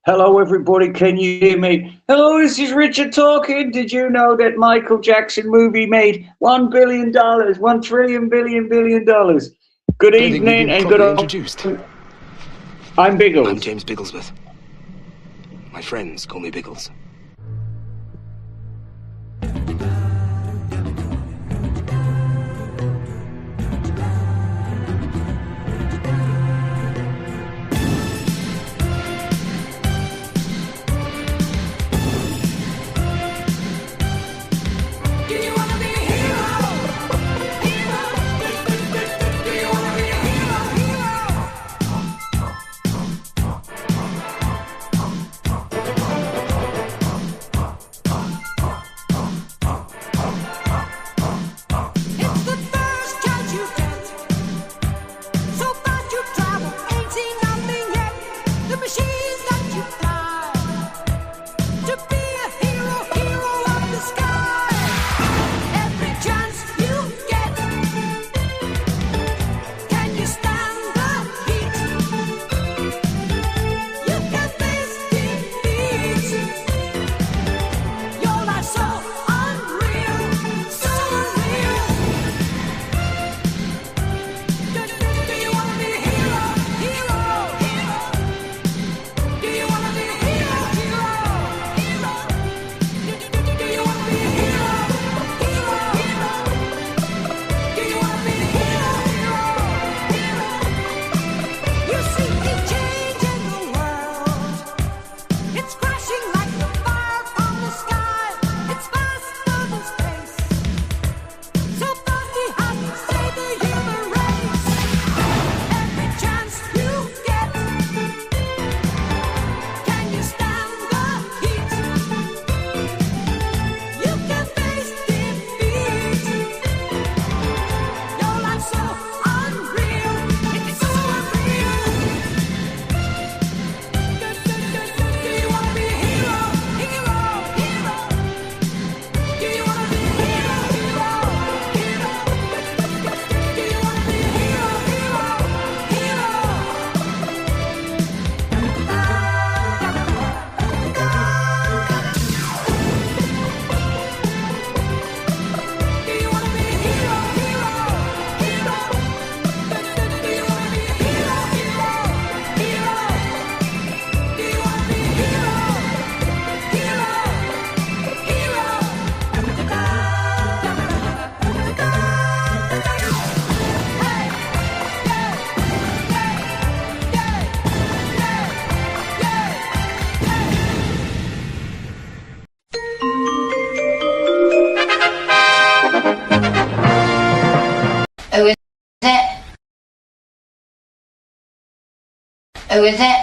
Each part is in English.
Hello, everybody. Can you hear me? Hello, this is Richard talking. Did you know that Michael Jackson movie made $1 billion, $1 trillion, Good evening and good introduced. I'm Biggles. I'm James Bigglesworth. My friends call me Biggles. Who is it?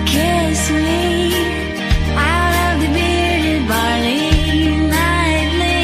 Kiss me out of the bearded barley nightly.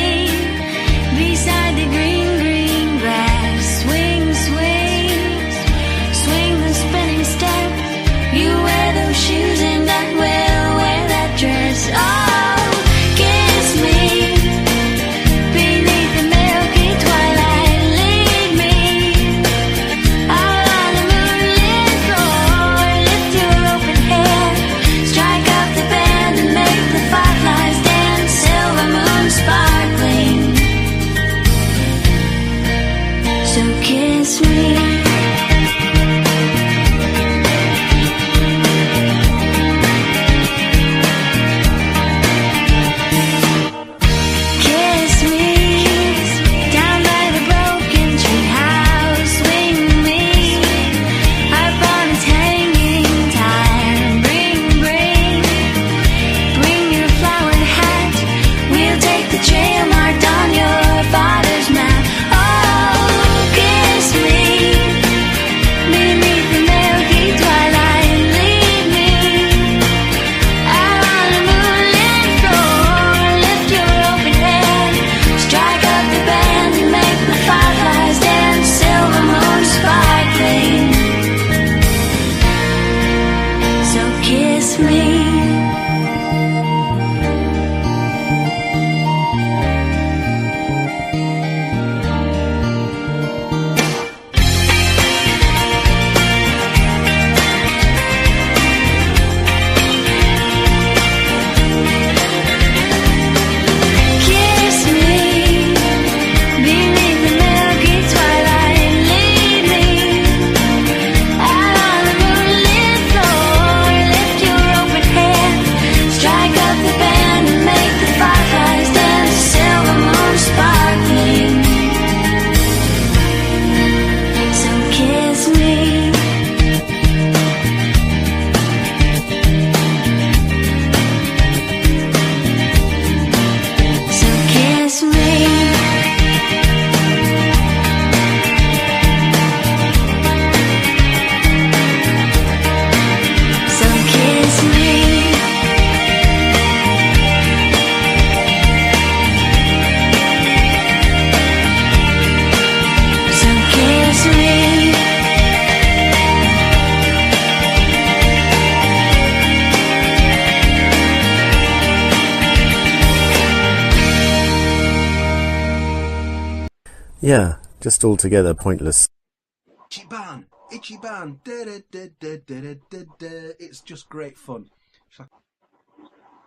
Yeah, just altogether pointless. Ichiban, Ichiban, it's just great fun.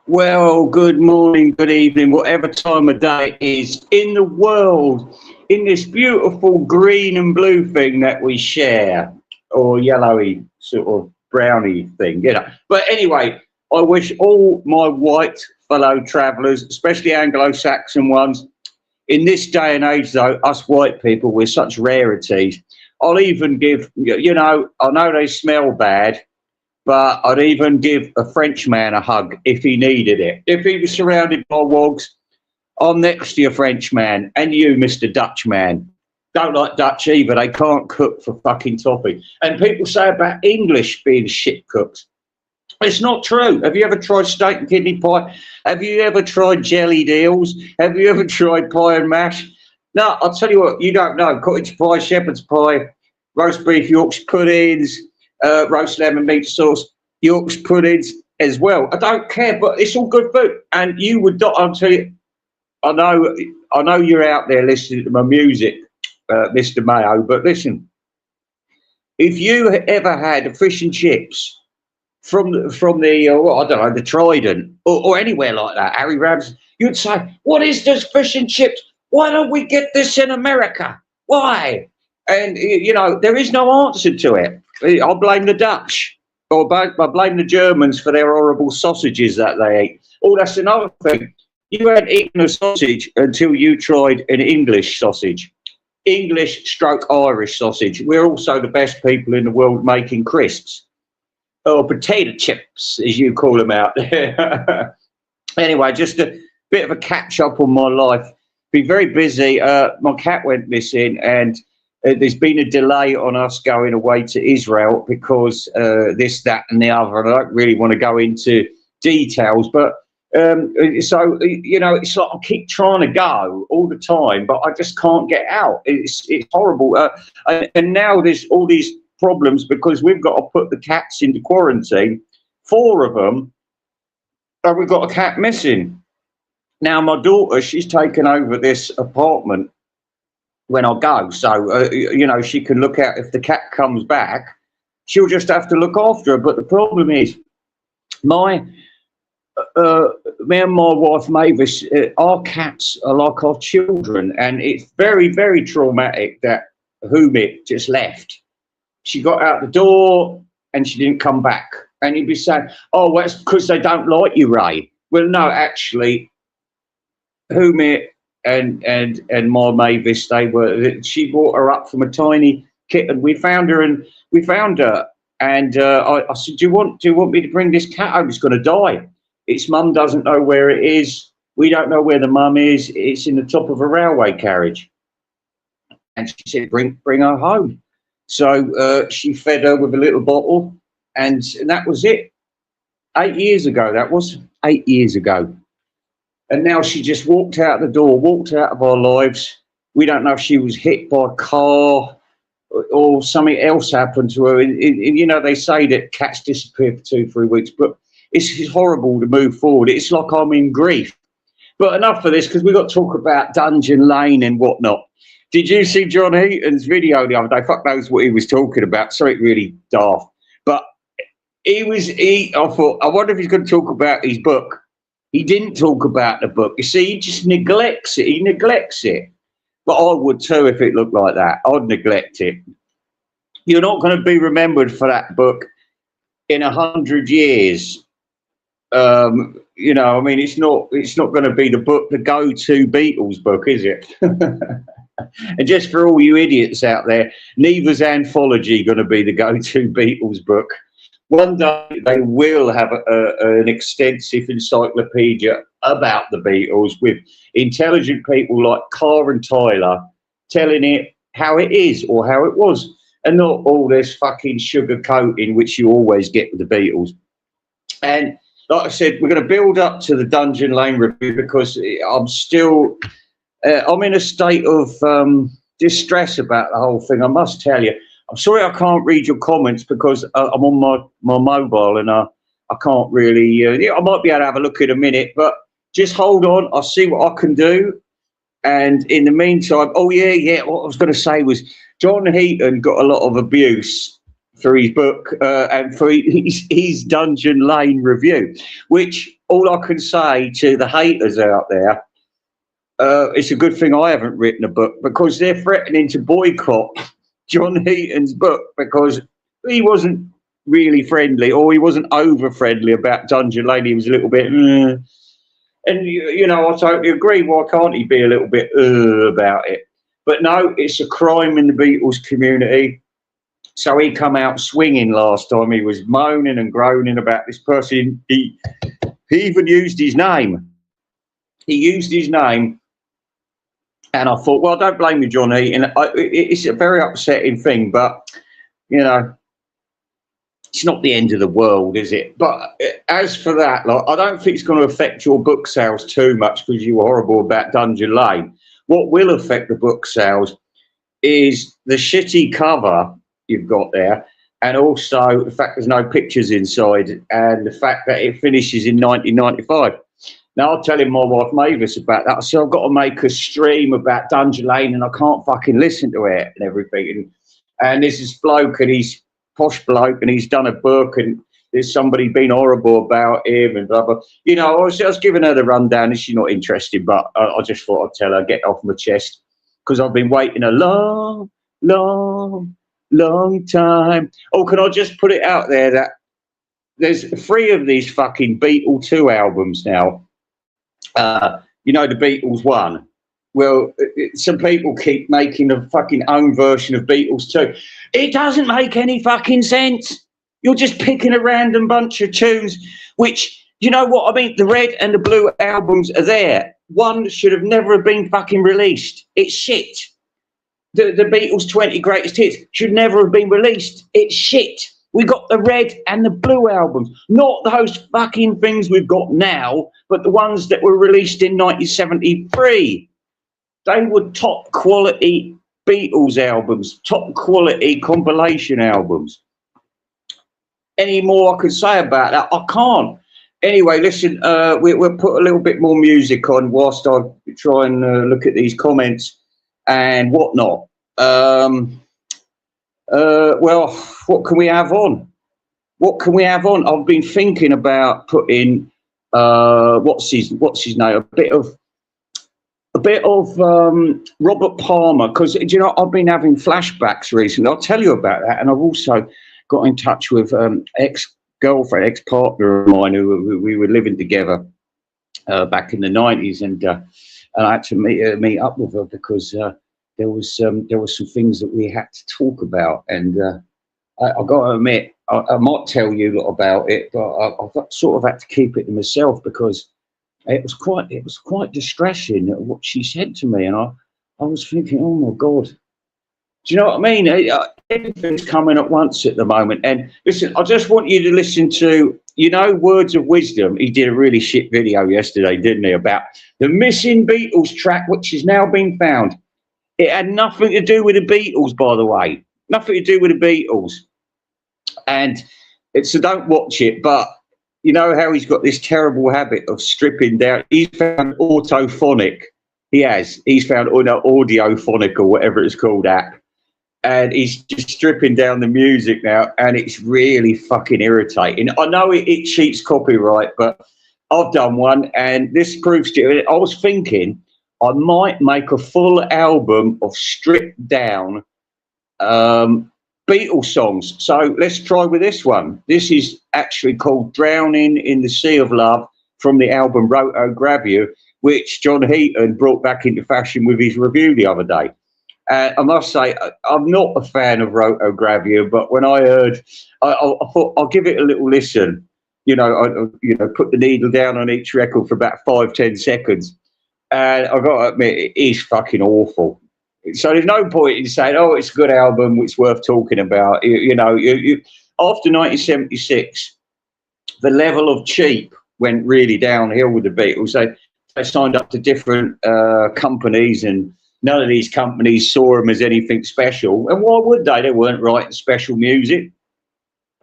Well, good morning, good evening, whatever time of day it is in the world, in this beautiful green and blue thing that we share, or yellowy sort of browny thing, you know. But anyway, I wish all my white fellow travellers, especially Anglo-Saxon ones, in this day and age, though, us white people, we're such rarities. I'll even give, you know, I know they smell bad, but I'd even give a Frenchman a hug if he needed it. If he was surrounded by wogs, I'm next to you, Frenchman, and you, Mr. Dutchman. Don't like Dutch either. They can't cook for fucking toffee. And people say about English being shit cooks. It's not true. Have you ever tried steak and kidney pie? Have you ever tried jellied eels? Have you ever tried pie and mash? No, I'll tell you what, you don't know. Cottage pie, shepherd's pie, roast beef, Yorkshire puddings, roast lemon meat sauce, Yorkshire puddings as well. I don't care, but it's all good food. And you would not, I'll tell you, I know you're out there listening to my music, Mr. Mayo, but listen, if you ever had fish and chips from the well, I don't know, the Trident or anywhere like that, Harry Ramsden, you'd say, what is this fish and chips? Why don't we get this in America? Why? And, you know, there is no answer to it. I blame the Dutch, or I blame the Germans for their horrible sausages that they eat. Oh, that's another thing. You hadn't eaten a sausage until you tried an English sausage. English/Irish sausage. We're also the best people in the world making crisps. Or potato chips, as you call them out there. Anyway, just a bit of a catch up on my life. Been very busy. My cat went missing, and there's been a delay on us going away to Israel because this, that, and the other. And I don't really want to go into details, but so you know, it's like I keep trying to go all the time, but I just can't get out. It's horrible. And now there's all these problems because we've got to put the cats into quarantine, 4 of them, and we've got a cat missing. Now my daughter, she's taken over this apartment when I go, so you know, she can look out if the cat comes back. She'll just have to look after her. But the problem is, me and my wife Mavis, our cats are like our children, and it's very, very traumatic that Humit just left. She got out the door and she didn't come back. And you'd be saying, oh, well, it's because they don't like you, Ray. Well, no, actually, Humit and my Mavis, she brought her up from a tiny kitten. We found her. And I said, do you want me to bring this cat home? It's going to die. Its mum doesn't know where it is. We don't know where the mum is. It's in the top of a railway carriage. And she said, bring her home. So she fed her with a little bottle, and that was it. 8 years ago, that was 8 years ago. And now she just walked out the door, walked out of our lives. We don't know if she was hit by a car or something else happened to her. And you know, they say that cats disappear for 2-3 weeks, but it's horrible to move forward. It's like I'm in grief. But enough of this, because we've got to talk about Dungeon Lane and whatnot. Did you see John Heaton's video the other day? Fuck knows what he was talking about. Something really daft. But I thought, I wonder if he's going to talk about his book. He didn't talk about the book. You see, he just neglects it. He neglects it. But I would too if it looked like that. I'd neglect it. You're not going to be remembered for that book in 100 years. You know, I mean, it's not going to be the go-to Beatles book, is it? And just for all you idiots out there, neither's Anthology going to be the go-to Beatles book. One day they will have an extensive encyclopedia about the Beatles with intelligent people like Carr and Tyler telling it how it is or how it was, and not all this fucking sugar coating which you always get with the Beatles. And like I said, we're going to build up to the Dungeon Lane review because I'm still... I'm in a state of distress about the whole thing, I must tell you. I'm sorry I can't read your comments because I'm on my mobile and I can't really... I might be able to have a look in a minute, but just hold on. I'll see what I can do. And in the meantime, what I was going to say was John Heaton got a lot of abuse for his book and for his Dungeon Lane review, which all I can say to the haters out there, it's a good thing I haven't written a book, because they're threatening to boycott John Heaton's book because he wasn't really friendly, or he wasn't over friendly about Dungeon Lane. He was a little bit, and you know, I totally agree. Why can't he be a little bit about it? But no, it's a crime in the Beatles community. So he come out swinging last time. He was moaning and groaning about this person. He even used his name. He used his name. And I thought, well, don't blame you, John Heaton. It's a very upsetting thing, but, you know, it's not the end of the world, is it? But as for that, like, I don't think it's going to affect your book sales too much because you were horrible about Dungeon Lane. What will affect the book sales is the shitty cover you've got there, and also the fact there's no pictures inside, and the fact that it finishes in 1995. Now, I'm telling my wife Mavis about that. So I've got to make a stream about Dungeon Lane, and I can't fucking listen to it and everything. And there's this bloke, and he's posh bloke, and he's done a book, and there's somebody been horrible about him and blah, blah. You know, I was giving her the rundown, and she's not interested, but I just thought I'd tell her, get off my chest, because I've been waiting a long time. Oh, can I just put it out there that there's 3 of these fucking Beatles 2 albums now. You know, the Beatles 1. Well, some people keep making a fucking own version of Beatles 2. It doesn't make any fucking sense. You're just picking a random bunch of tunes, which, you know what I mean? The red and the blue albums are there. One should have never have been fucking released. It's shit. The Beatles 20 Greatest Hits should never have been released. It's shit. We got the red and the blue albums, not those fucking things we've got now, but the ones that were released in 1973. They were top quality Beatles albums, top quality compilation albums. Any more I could say about that? I can't. Anyway, listen, we'll put a little bit more music on whilst I try and look at these comments and whatnot. Well, what can we have on? What can we have on? I've been thinking about putting what's his name? A bit of Robert Palmer, because, you know, I've been having flashbacks recently. I'll tell you about that, and I've also got in touch with ex-girlfriend, ex-partner of mine who we were living together back in the 90s, and I had to meet up with her because there was some things that we had to talk about, and I got to admit, I might tell you a lot about it, but I've sort of had to keep it to myself because it was quite distressing what she said to me, and I was thinking, oh my God, do you know what I mean? Everything's coming at once at the moment. And listen, I just want you to listen to, you know, Words of Wisdom. He did a really shit video yesterday, didn't he, about the missing Beatles track, which has now been found. It had nothing to do with the Beatles, by the way. Nothing to do with the Beatles. And so don't watch it, but you know how he's got this terrible habit of stripping down. He's found Autophonic. He's found Audiophonic or whatever it's called app. And he's just stripping down the music now, and it's really fucking irritating. I know it cheats copyright, but I've done one, and this proves to you. I was thinking I might make a full album of stripped down Beatles songs. So let's try with this one. This is actually called Drowning in the Sea of Love from the album Rotogravure, which John Heaton brought back into fashion with his review the other day. I must say, I'm not a fan of Rotogravure, but when I heard, I thought I'll give it a little listen. You know, put the needle down on each record for about 5-10 seconds. And I've got to admit, it is fucking awful. So there's no point in saying, oh, it's a good album, it's worth talking about. You know, after 1976, the level of cheap went really downhill with the Beatles. They signed up to different companies, and none of these companies saw them as anything special. And why would they? They weren't writing special music.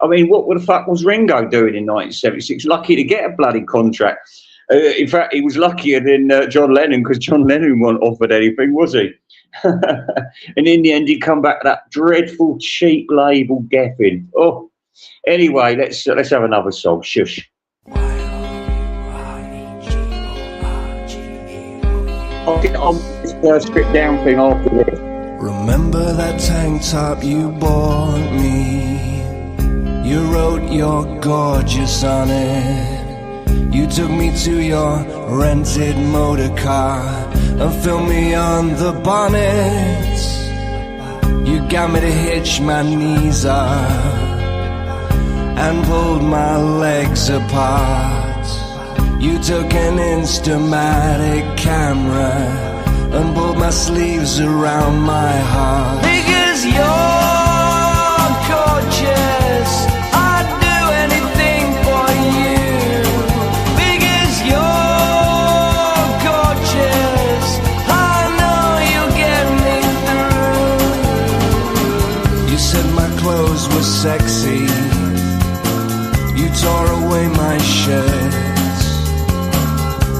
I mean, what the fuck was Ringo doing in 1976? Lucky to get a bloody contract. In fact, he was luckier than John Lennon because John Lennon wasn't offered anything, was he? And in the end, he come back to that dreadful cheap label Geffen. Oh, anyway, let's have another song. Shush. I'll get on this strip down thing after this. Remember that tank top you bought me? You wrote "You're gorgeous" on it. You took me to your rented motor car and filmed me on the bonnet. You got me to hitch my knees up and pulled my legs apart. You took an Instamatic camera and pulled my sleeves around my heart. Because you're gorgeous, I'd do anything for you. Because you're gorgeous, I know you'll get me through. You said my clothes were sexy. You tore away my shirt.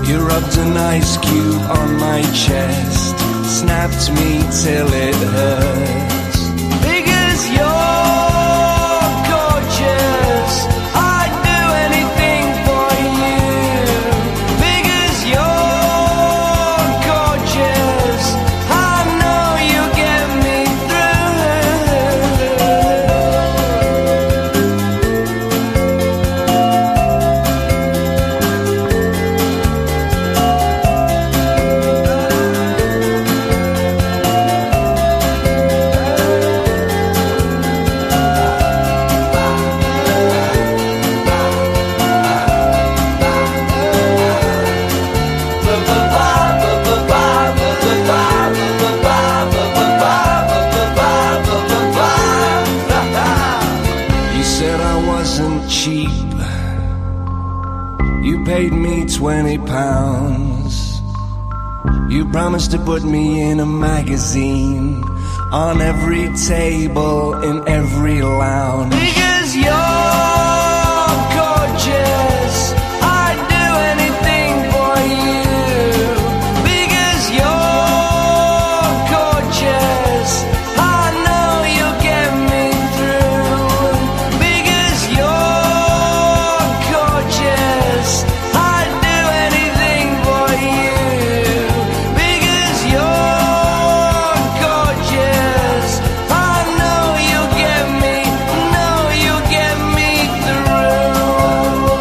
You rubbed an ice cube on my chest, snapped me till it hurts. Because you're gorgeous, I'd do anything for you. Because you're gorgeous, I know you'll get me paid me £20. You promised to put me in a magazine, on every table, in every lounge. Because you're gorgeous, I'd do anything for you. Because you're gorgeous, I know you'll get me through. Because you're gorgeous, I'd do anything for you. Because you're gorgeous, I know you'll get me, know you'll get me through.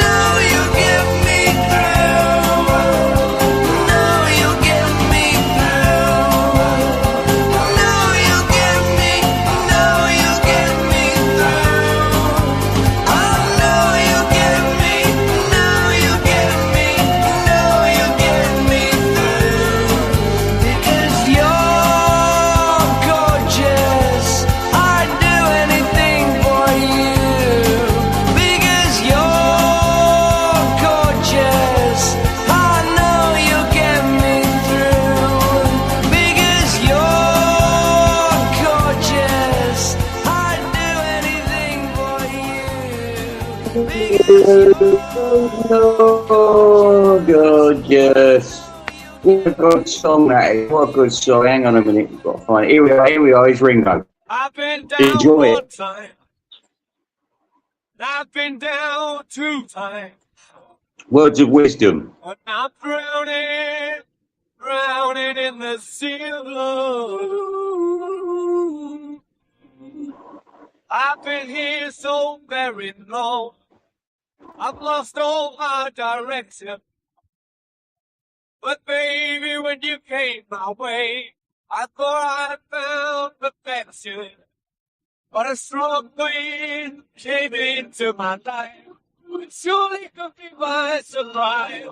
Know you'll get me through. Know you'll get me through. Know you'll get me, know you'll get me through. I know you'll get me, know you'll get me, know you'll get me through. Because you're gorgeous, I'd do anything for you. Because you're gorgeous, I know you'll get me through. Because you're gorgeous, I'd do anything for you. Oh, gorgeous. What a good song that is. What a good song. Hang on a minute. We've got to find it. Here we are. Here's Ringo. I've been down Enjoy one it. time. I've been down 2 times. Words of wisdom. But I'm drowning, drowning in the sea of love. I've been here so very long. I've lost all my direction. But baby, when you came my way, I thought I found perfection. But a strong wind came into my life. It surely could be my surprise.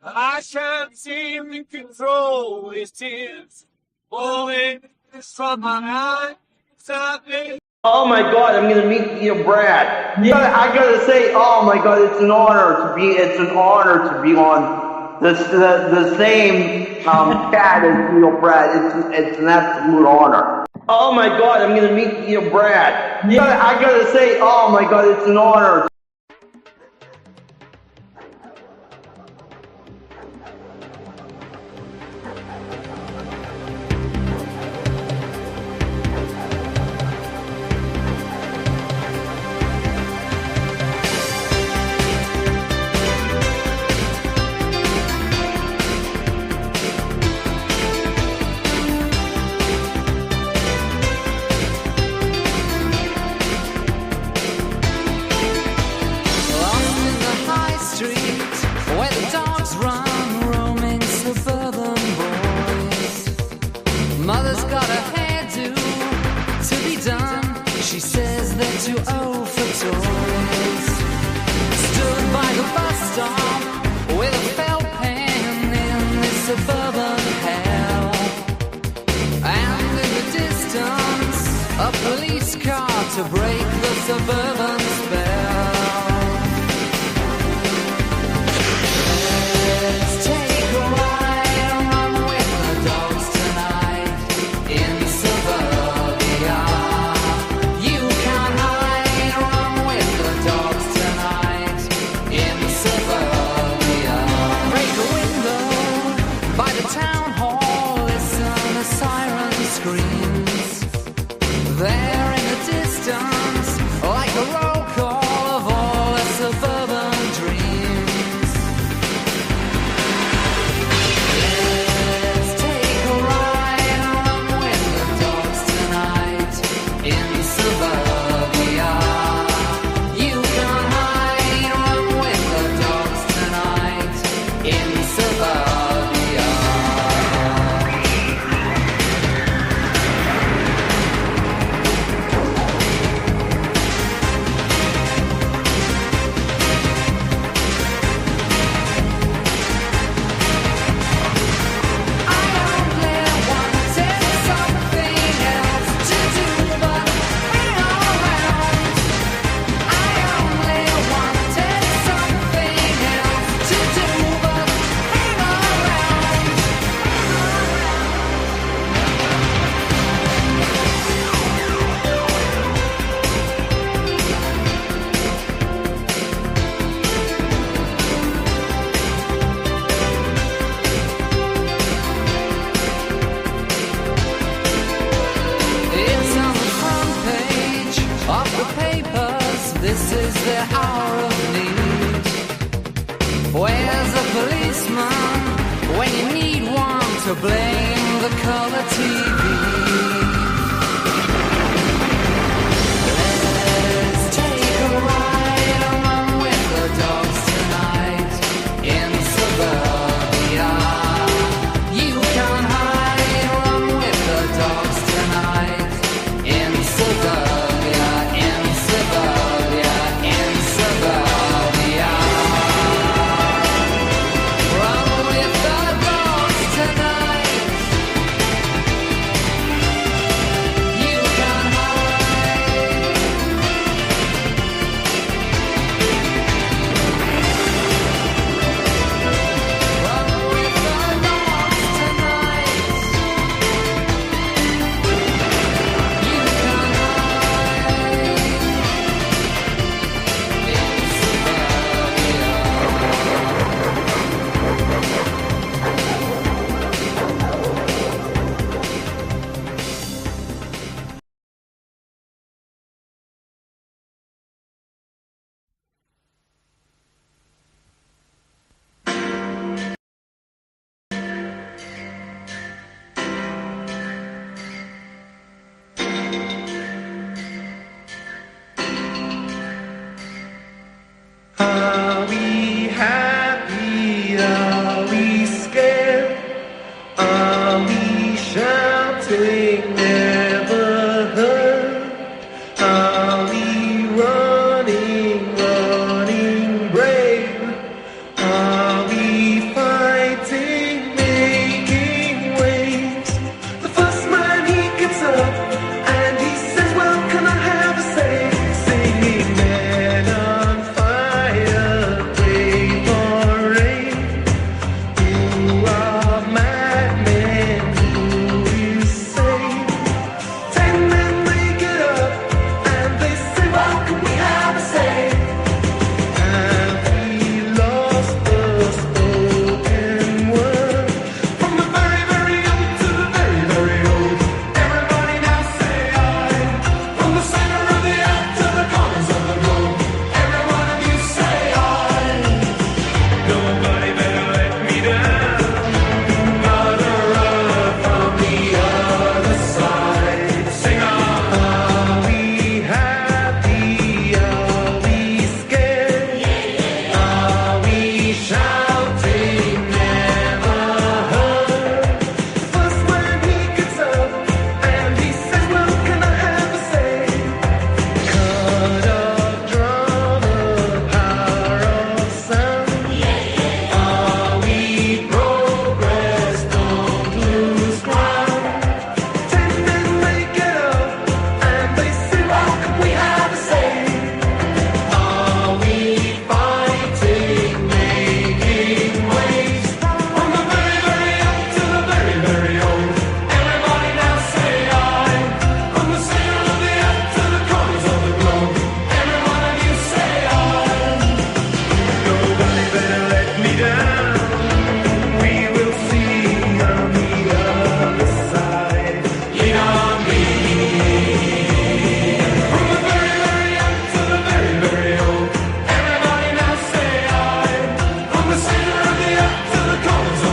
I can't seem to control these tears falling from my eyes. Oh my God, I'm gonna meet you, Brad. Yeah, I gotta say, oh my God, it's an honor to be on the same chat as Neil Brad. It's an absolute honor. Oh my God, I'm gonna meet you, Brad. Yeah, I gotta say, oh my God, it's an honor. Mother's got a hairdo to be done. She says they're too old for toys. Stood by the bus stop with a felt pen in this suburban hell. And in the distance, a police car to break the suburban spell. Let's take a ride and run with the dogs tonight in suburbia. You can hide, run with the dogs tonight in suburbia. Break a window by the town hall, listen a siren screams. There in the distance, like a roll call of all the suburban dreams. Let's take a ride and run with the dogs tonight in suburbia. You can hide, run with the dogs tonight in suburbia. It's on the front page of the papers. This is the hour of need. Where's the policeman when you need one to blame the color TV? Let's take a ride and run with the dogs tonight in suburbia. You can hide, run with the dogs tonight in suburbia, in suburbia, in suburbia. Run with the dogs tonight.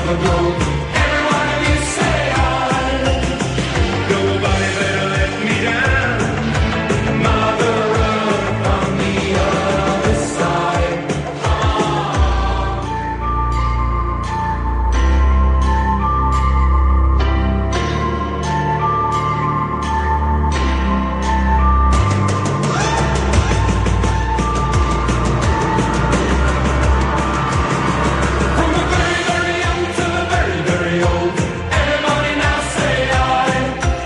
the gold. Every one of you say I. Nobody better let me down. Mother Earth on the other side. From the very, very young to the very, very old. Everybody now say I.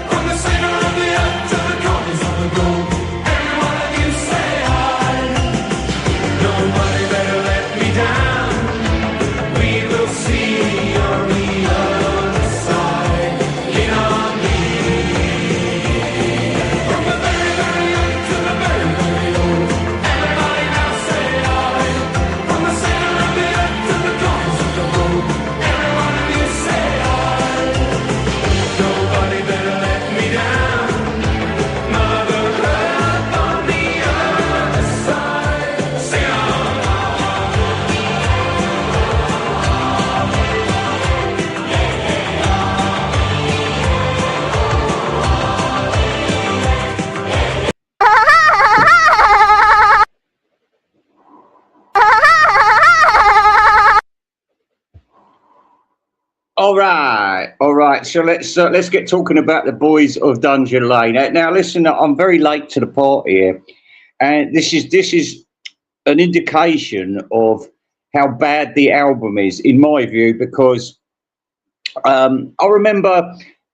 From the center of the earth to the corners of the globe. Every one of you say I. Nobody better let me down. We will see on the other side. Lean on me. From the very, very young to the very, very old. Everybody now say I. From the center of the earth to the corners of the globe. Every one of you say I. Nobody better let me down. Mother Earth on the other side. Sing on. All right. So let's get talking about the boys of Dungeon Lane. Now, listen, I'm very late to the party here, and this is an indication of how bad the album is, in my view, because I remember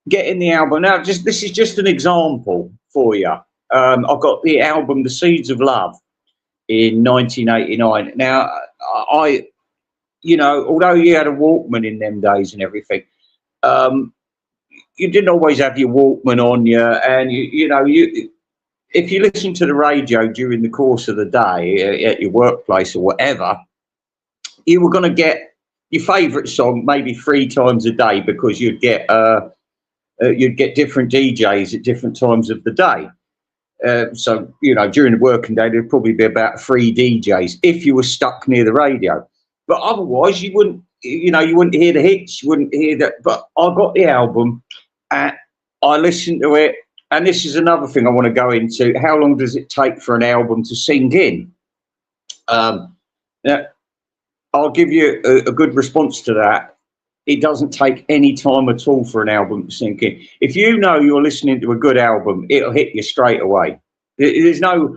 getting the album. Now, this is just an example for you. I got the album "The Seeds of Love" in 1989. Now, although you had a Walkman in them days and everything, you didn't always have your Walkman on you, and if you listen to the radio during the course of the day at your workplace or whatever, you were going to get your favourite song maybe 3 times a day, because you'd get different DJs at different times of the day. So during the working day there'd probably be about 3 DJs if you were stuck near the radio. But otherwise, you wouldn't hear the hits, you wouldn't hear that. But I got the album, and I listened to it. And this is another thing I want to go into. How long does it take for an album to sink in? Now, I'll give you a good response to that. It doesn't take any time at all for an album to sink in. If you know you're listening to a good album, it'll hit you straight away. There's no,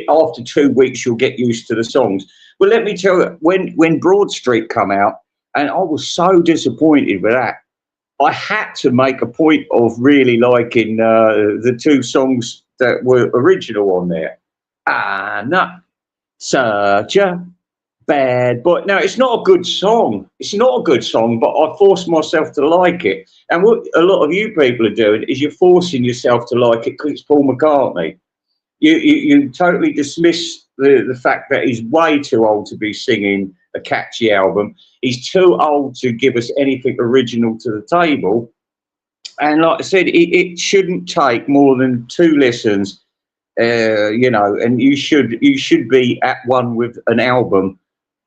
after 2 weeks you'll get used to the songs. Well, let me tell you, when Broad Street come out, and I was so disappointed with that, I had to make a point of really liking the 2 songs that were original on there. No, such a bad boy. Now, it's not a good song. It's not a good song, but I forced myself to like it. And what a lot of you people are doing is you're forcing yourself to like it because it's Paul McCartney. You totally dismiss the fact that he's way too old to be singing a catchy album. He's too old to give us anything original to the table. And like I said, it shouldn't take more than 2 listens, and you should be at one with an album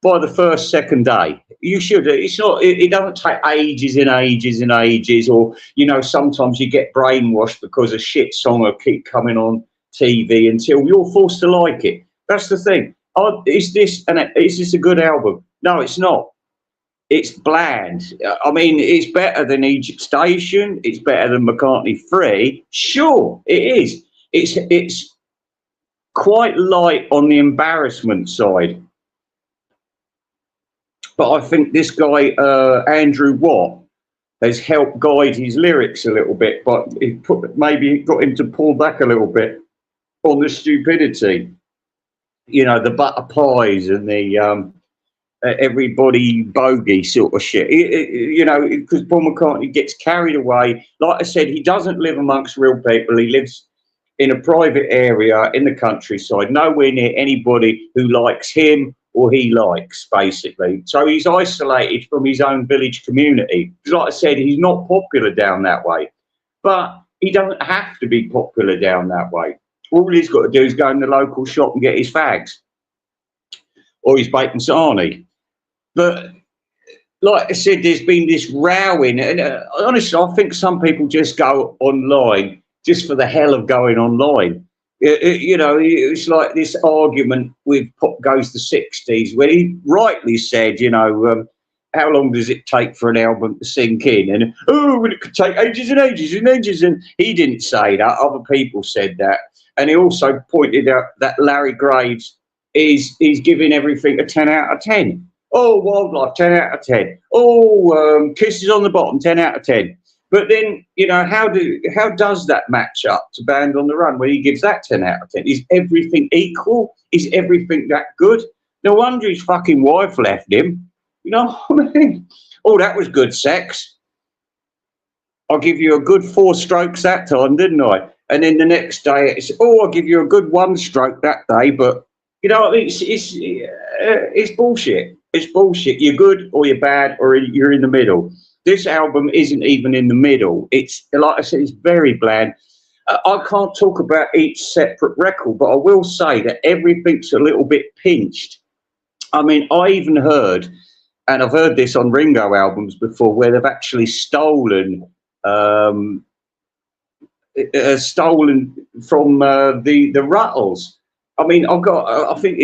by the first, second day. You should. It's not. It doesn't take ages and ages and ages, or sometimes you get brainwashed because a shit song will keep coming on TV until you're forced to like it. That's the thing. Is this a good album? No, it's not. It's bland. I mean, it's better than Egypt Station. It's better than McCartney 3. Sure, it is. It's quite light on the embarrassment side. But I think this guy, Andrew Watt, has helped guide his lyrics a little bit, but maybe got him to pull back a little bit on the stupidity. The butter pies and the everybody bogey sort of shit. Because Paul McCartney gets carried away. Like I said, he doesn't live amongst real people. He lives in a private area in the countryside, nowhere near anybody who likes him or he likes, basically. So he's isolated from his own village community. Like I said, he's not popular down that way. But he doesn't have to be popular down that way. All he's got to do is go in the local shop and get his fags or his bacon sarnie. But like I said, there's been this rowing, and honestly, I think some people just go online just for the hell of going online. You know, it's like this argument with Pop Goes the 60s, where he rightly said, you know, how long does it take for an album to sink in? And, well, it could take ages and ages and ages. And he didn't say that. Other people said that. And he also pointed out that Larry Graves is giving everything a 10 out of 10. Oh, Wildlife, 10 out of 10. Oh, Kisses on the Bottom, 10 out of 10. But then, you know, how does that match up to Band on the Run when he gives that 10 out of 10? Is everything equal? Is everything that good? No wonder his fucking wife left him. You know what I mean? Oh, that was good sex. I'll give you a good 4 strokes that time, didn't I? And then the next day, it's, oh, I'll give you a good 1 stroke that day. But, you know, it's bullshit. It's bullshit. You're good or you're bad or you're in the middle. This album isn't even in the middle. It's, like I said, it's very bland. I can't talk about each separate record, but I will say that everything's a little bit pinched. I mean, I even heard, and I've heard this on Ringo albums before, where they've actually stolen from the Ruttles. I mean, I think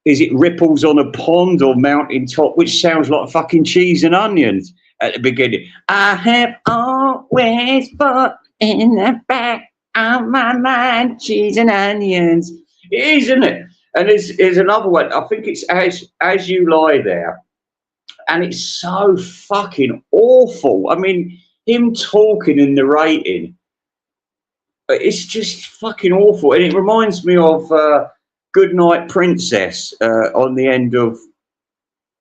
is it Ripples on a Pond or Mountain Top, which sounds like fucking Cheese and Onions at the beginning. I have always put in the back of my mind Cheese and Onions. It is, isn't it? And there's another one. I think it's As You Lie There. And it's so fucking awful. I mean, him talking and narrating, it's just fucking awful. And it reminds me of Goodnight Princess on the end of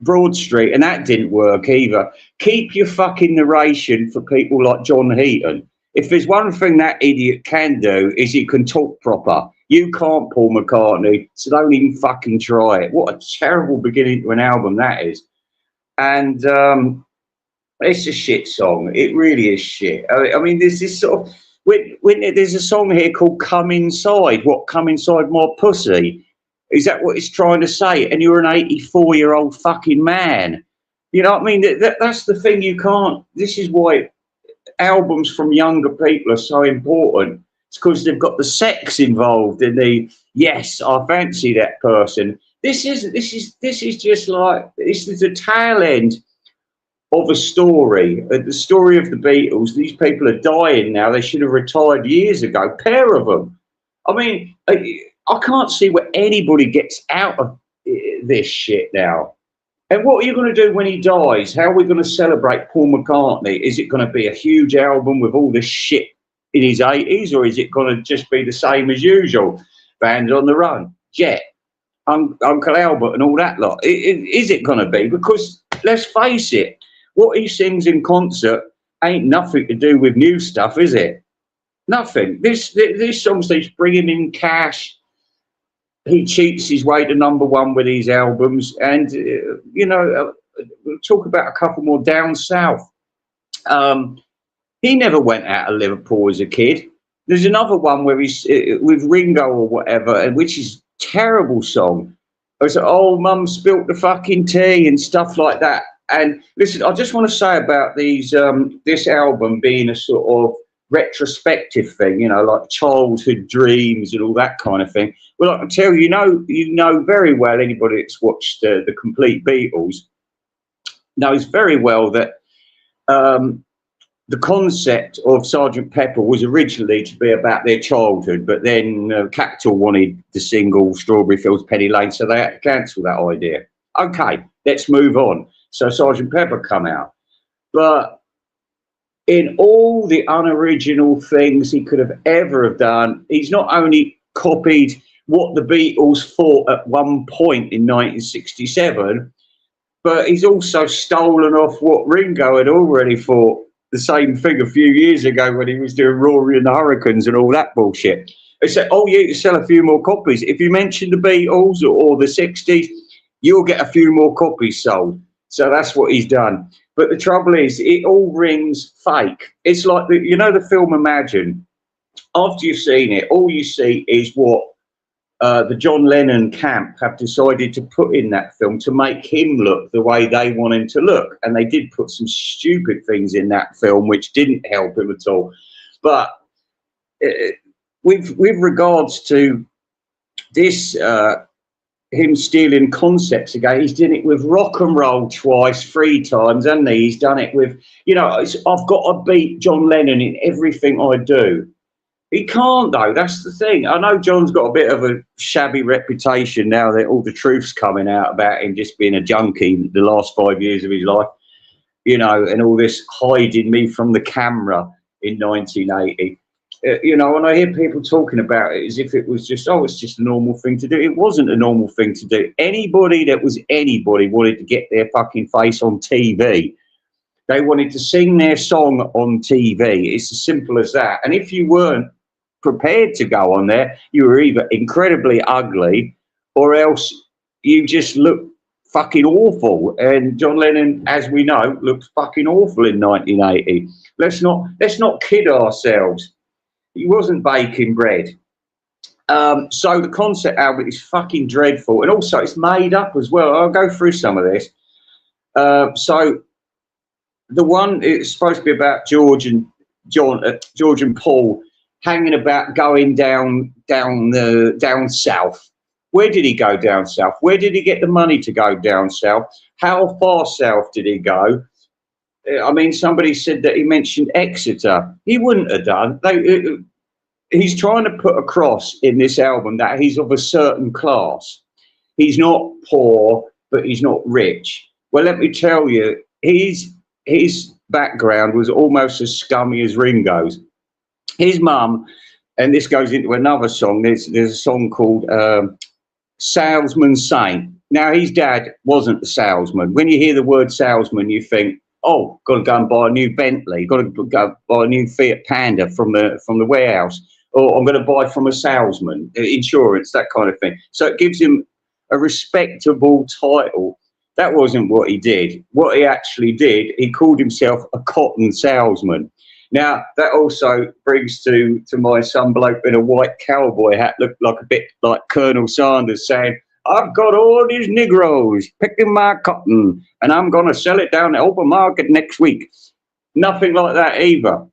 Broad Street, and that didn't work either. Keep your fucking narration for people like John Heaton. If there's one thing that idiot can do, is he can talk proper. You can't, Paul McCartney, so don't even fucking try it. What a terrible beginning to an album that is. And it's a shit song. It really is shit. I mean, there's this sort of... When there's a song here called Come Inside. What, come inside my pussy? Is that what it's trying to say? And you're an 84-year-old fucking man. You know what I mean? That's the thing you can't... This is why albums from younger people are so important. It's because they've got the sex involved in the, yes, I fancy that person. This is just like... This is the tail end of a story, the story of the Beatles. These people are dying now. They should have retired years ago, pair of them. I mean, I can't see where anybody gets out of this shit now. And what are you going to do when he dies? How are we going to celebrate Paul McCartney? Is it going to be a huge album with all this shit in his 80s, or is it going to just be the same as usual? Band on the Run, Jet, Uncle Albert and all that lot. Is it going to be? Because let's face it, what he sings in concert ain't nothing to do with new stuff, is it? Nothing. This song says bringing in cash. He cheats his way to #1 with these albums. And, you know, we'll talk about a couple more down south. He never went out of Liverpool as a kid. There's another one where he's with Ringo or whatever, which is a terrible song. It's like, oh, Mum spilt the fucking tea and stuff like that. And listen, I just want to say about these this album being a sort of retrospective thing, you know, like childhood dreams and all that kind of thing. Well, I can tell you, you know very well, anybody that's watched the Complete Beatles knows very well that the concept of Sgt. Pepper was originally to be about their childhood, but then Capitol wanted the single Strawberry Fields, Penny Lane, so they had to cancel that idea. Okay, let's move on. So Sgt. Pepper come out. But in all the unoriginal things he could have ever have done, he's not only copied what the Beatles thought at one point in 1967, but he's also stolen off what Ringo had already thought the same thing a few years ago when he was doing Rory and the Hurricanes and all that bullshit. They said, oh, yeah, you sell a few more copies. If you mention the Beatles or the 60s, you'll get a few more copies sold. So that's what he's done. But the trouble is, it all rings fake. It's like, you know the film Imagine? After you've seen it, all you see is what the John Lennon camp have decided to put in that film to make him look the way they want him to look. And they did put some stupid things in that film which didn't help him at all. But with regards to this, him stealing concepts again, he's done it with rock and roll twice, 3 times, hasn't he? He's done it with, you know, I've got to beat John Lennon in everything I do. He can't, though. That's the thing. I know John's got a bit of a shabby reputation now that all the truth's coming out about him just being a junkie the last 5 years of his life, you know, and all this hiding me from the camera in 1980. You know, when I hear people talking about it as if it was just, oh, it's just a normal thing to do. It wasn't a normal thing to do. Anybody that was anybody wanted to get their fucking face on TV. They wanted to sing their song on TV. It's as simple as that. And if you weren't prepared to go on there, you were either incredibly ugly or else you just looked fucking awful. And John Lennon, as we know, looked fucking awful in 1980. Let's not kid ourselves. He wasn't baking bread. So the concept album is fucking dreadful, and also it's made up as well. I'll go through some of this. So the one, it's supposed to be about George and Paul hanging about going down south. Where did he go down south? Where did he get the money to go down south? How far south did he go? I mean, somebody said that he mentioned Exeter. He wouldn't have done. He's trying to put across in this album that he's of a certain class. He's not poor, but he's not rich. Well, let me tell you, his background was almost as scummy as Ringo's. His mum, and this goes into another song, there's a song called Salesman Saint. Now, his dad wasn't a salesman. When you hear the word salesman, you think, oh, got to go and buy a new Bentley, got to go buy a new Fiat Panda from the warehouse, or I'm going to buy from a salesman, insurance, that kind of thing. So it gives him a respectable title. That wasn't what he did. What he actually did, he called himself a cotton salesman. Now, that also brings to my son bloke in a white cowboy hat, looked like a bit like Colonel Sanders, saying, I've got all these Negroes picking my cotton and I'm going to sell it down the open market next week. Nothing like that either.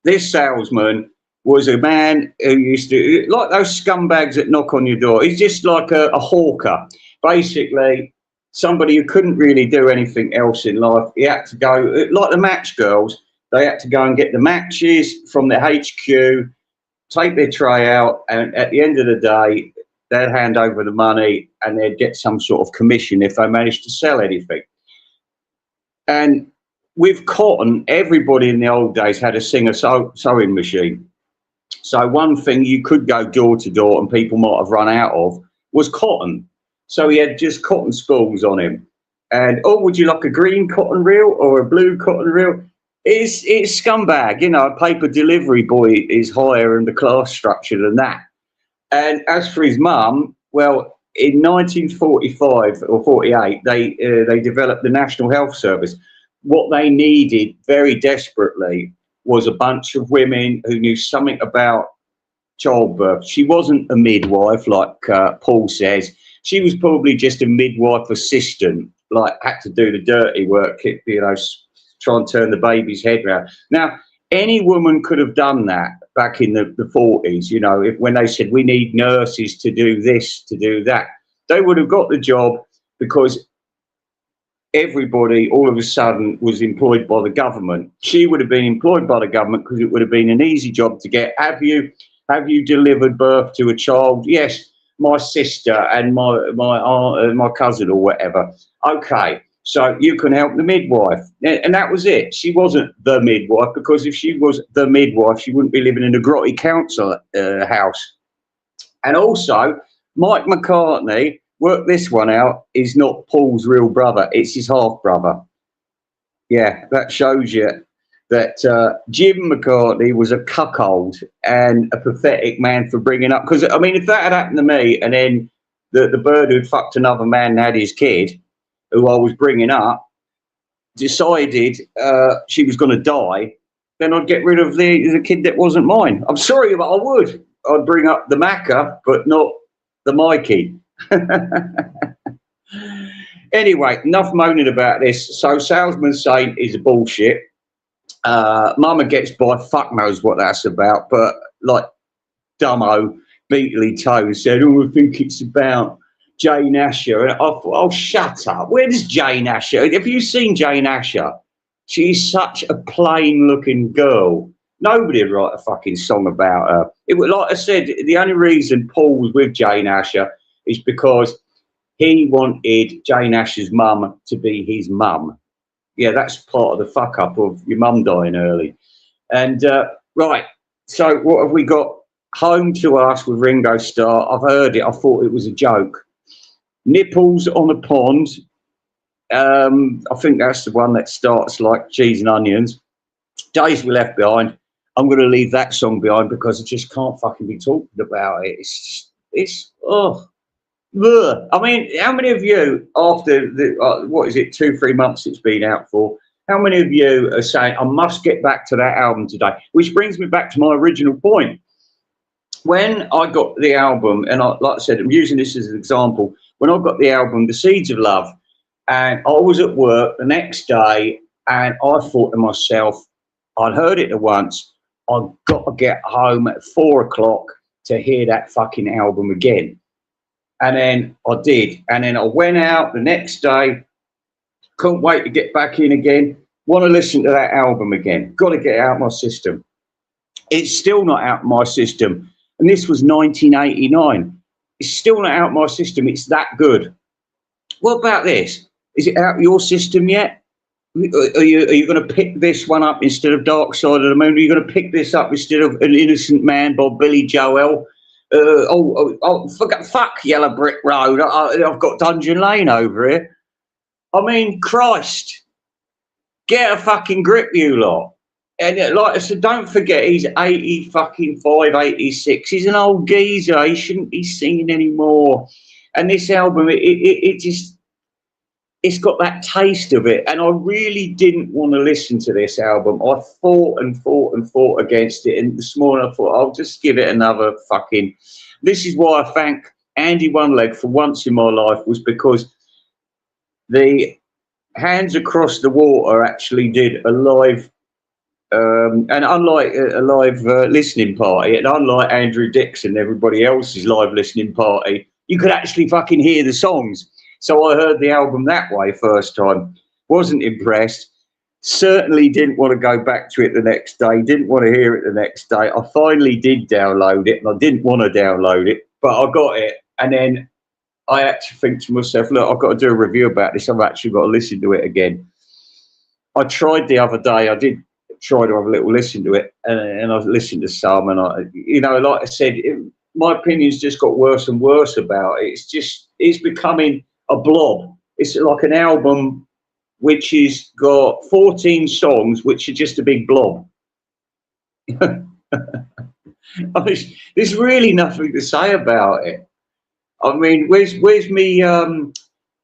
This salesman was a man who used to, like those scumbags that knock on your door. He's just like a hawker. Basically, somebody who couldn't really do anything else in life. He had to go, like the match girls, they had to go and get the matches from the HQ, take their tray out, and at the end of the day, they'd hand over the money and they'd get some sort of commission if they managed to sell anything. And with cotton, everybody in the old days had a Singer sewing machine. So one thing you could go door to door and people might have run out of was cotton. So he had just cotton spools on him. And, oh, would you like a green cotton reel or a blue cotton reel? It's scumbag, you know, a paper delivery boy is higher in the class structure than that. And as for his mum, well, in 1945 or 48, they developed the National Health Service. What they needed very desperately was a bunch of women who knew something about childbirth. She wasn't a midwife, like Paul says. She was probably just a midwife assistant, like had to do the dirty work, you know, try and turn the baby's head round. Now, any woman could have done that back in the 40s, you know, when they said we need nurses to do this, to do that. They would have got the job because everybody all of a sudden was employed by the government. She would have been employed by the government because it would have been an easy job to get. Have you delivered birth to a child? Yes, my sister and my aunt and my cousin or whatever. Okay. So you can help the midwife. And that was it. She wasn't the midwife, because if she was the midwife, she wouldn't be living in a grotty council house. And also, Mike McCartney, work this one out, is not Paul's real brother. It's his half-brother. Yeah, that shows you that Jim McCartney was a cuckold and a pathetic man for bringing up. Because, I mean, if that had happened to me and then the bird who'd fucked another man and had his kid, who I was bringing up, decided she was going to die, then I'd get rid of the kid that wasn't mine. I'm sorry, but I would. I'd bring up the Macca, but not the Mikey. Anyway, enough moaning about this. So Salesman Saint is a bullshit. Mama Gets By, fuck knows what that's about, but like Dumbo, Beatley Toe said, I think it's about Jane Asher. And I thought, oh, shut up. Where does Jane Asher? Have you seen Jane Asher? She's such a plain-looking girl. Nobody would write a fucking song about her. It was, like I said, the only reason Paul was with Jane Asher is because he wanted Jane Asher's mum to be his mum. Yeah, that's part of the fuck-up of your mum dying early. And, right, so what have we got? Home to Us with Ringo Starr. I've heard it. I thought it was a joke. Nipples on a Pond. I think that's the one that starts like cheese and onions. Days We Left Behind. I'm going to leave that song behind because I just can't fucking be talking about it. It's ugh. I mean, how many of you, after the, what is it, 2-3 months it's been out for, how many of you are saying, I must get back to that album today? Which brings me back to my original point. When I got the album, and like I said, I'm using this as an example, when I got the album, The Seeds of Love, and I was at work the next day, and I thought to myself, I'd heard it once, I've got to get home at 4 o'clock to hear that fucking album again. And then I did. And then I went out the next day, couldn't wait to get back in again, want to listen to that album again, got to get it out of my system. It's still not out of my system. And this was 1989. It's still not out of my system. It's that good. What about this? Is it out of your system yet? Are you going to pick this one up instead of Dark Side of the Moon? Are you going to pick this up instead of An Innocent Man by Billy Joel? Fuck Yellow Brick Road. I've got Dungeon Lane over here. I mean, Christ. Get a fucking grip, you lot. And like I said, don't forget, he's 85, 86. He's an old geezer. He shouldn't be singing anymore. And this album, it just, it's got that taste of it. And I really didn't want to listen to this album. I fought and fought and fought against it. And this morning I thought, I'll just give it another fucking... This is why I thank Andy One Leg for once in my life, was because the Hands Across the Water actually did a live... and unlike a live listening party, and unlike Andrew Dixon and everybody else's live listening party, you could actually fucking hear the songs. So I heard the album that way first time. Wasn't impressed. Certainly didn't want to go back to it the next day. Didn't want to hear it the next day. I finally did download it, and I didn't want to download it, but I got it. And then I actually think to myself, look, I've got to do a review about this. I've actually got to listen to it again. I tried the other day. I did try to have a little listen to it, and I've listened to some, and like I said, my opinion's just got worse and worse about it. It's becoming a blob. It's like an album which has got 14 songs which are just a big blob. There's really nothing to say about it. I mean, where's me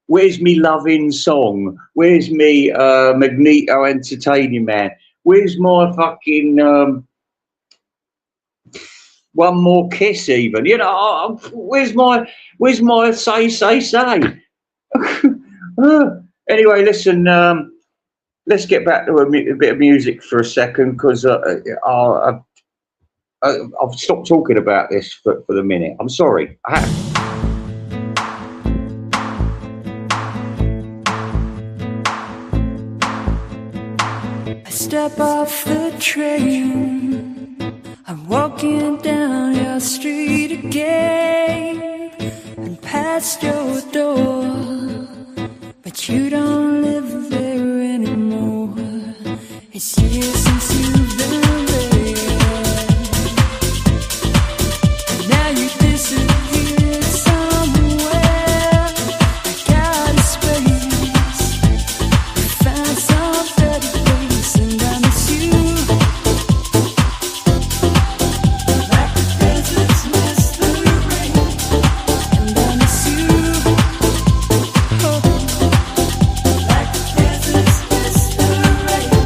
loving song? Where's me Magneto Entertaining Man? Where's my fucking One More Kiss? Even, where's my say? Anyway, listen. Let's get back to a bit of music for a second, because I've stopped talking about this for the minute. I'm sorry. I step off the train, I'm walking down your street again, and past your door, but you don't live there anymore. It's years since you've been there, and now you disappear somewhere. I got a space, found some better place, and I miss you like the deserts miss the rain, and I miss you, oh, like the deserts miss the rain.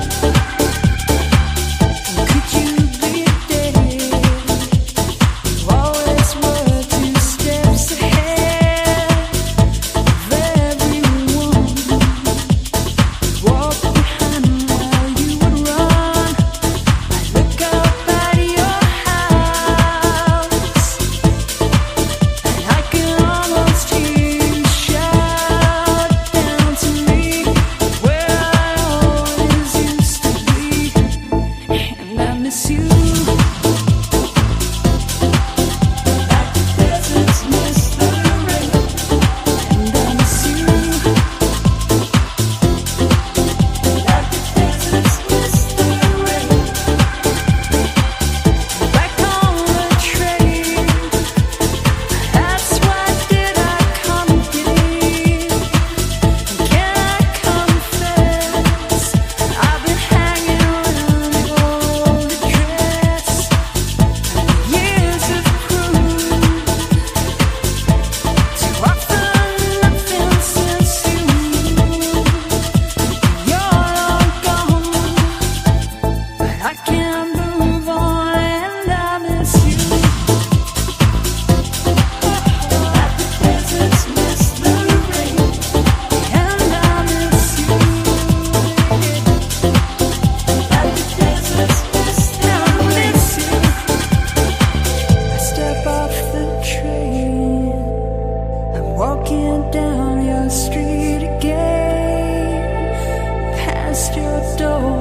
door.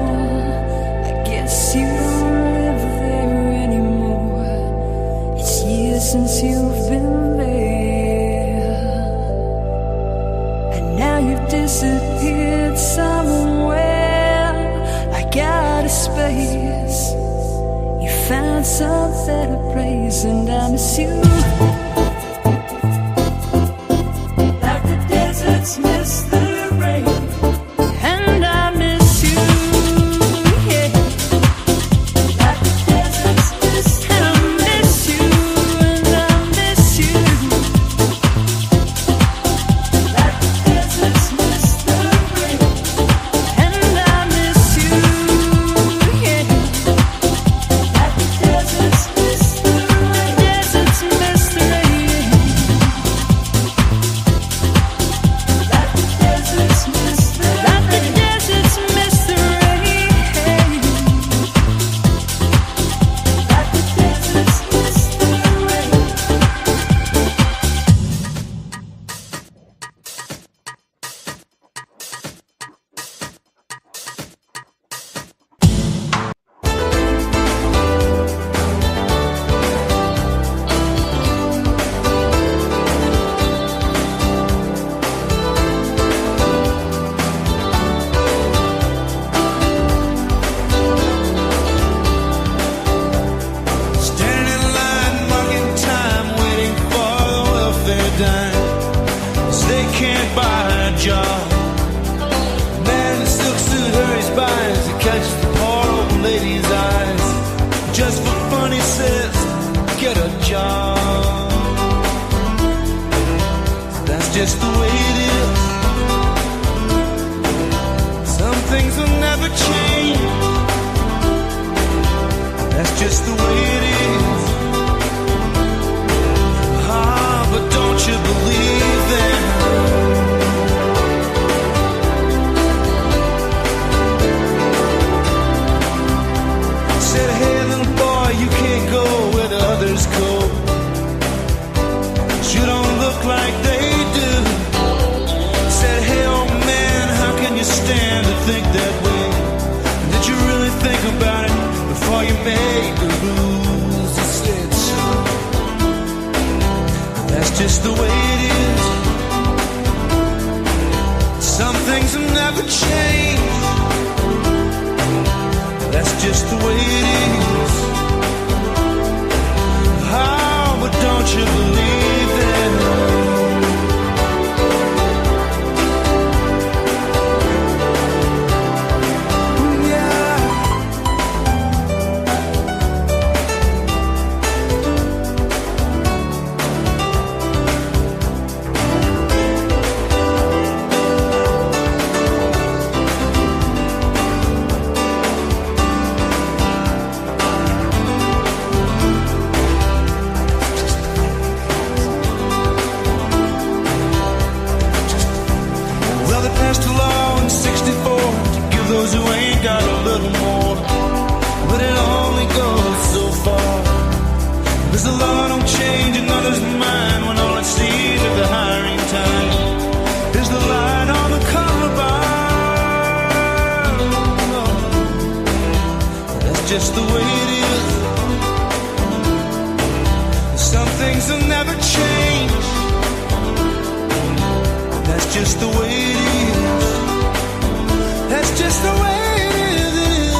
I guess you don't live there anymore. It's years since you've been there, and now you've disappeared somewhere like out of space. You found some better place, and I miss you like the deserts miss the rain. And I miss you, yeah, like the deserts miss the rain. And I miss you, and I miss you, like the deserts miss the rain. And I miss you, yeah, like the deserts miss the rain. Deserts miss the rain. Like the deserts miss the rain. Like the deserts miss the rain. Like the deserts miss the rain. Standing in line, marking time, waiting for the welfare dime. 'Cause they can't buy a job. Man in a silk suit hurries by as he catches the poor old lady's eyes. Just for fun, he says, get a job. That's just the way it is. Some things will never change. That's just the way it is. Ah, but don't you believe them? Said, hey, little boy, you can't go where the others go. You don't look like they do. Said, hey, old man, how can you stand to think that way? Did you really think about it before you made the rules? He said so. That's just the way it is. Some things will never change. That's just the way it is. Oh, but don't you believe that? Yeah. Well, they passed a law in '64 to give those who ain't got a little more, but it only goes so far. Because the law don't change another's mind when all it sees at the hiring time is the line on the collar bar. That's just the way it is. Some things will never change. That's just the way it is. That's just the way it is.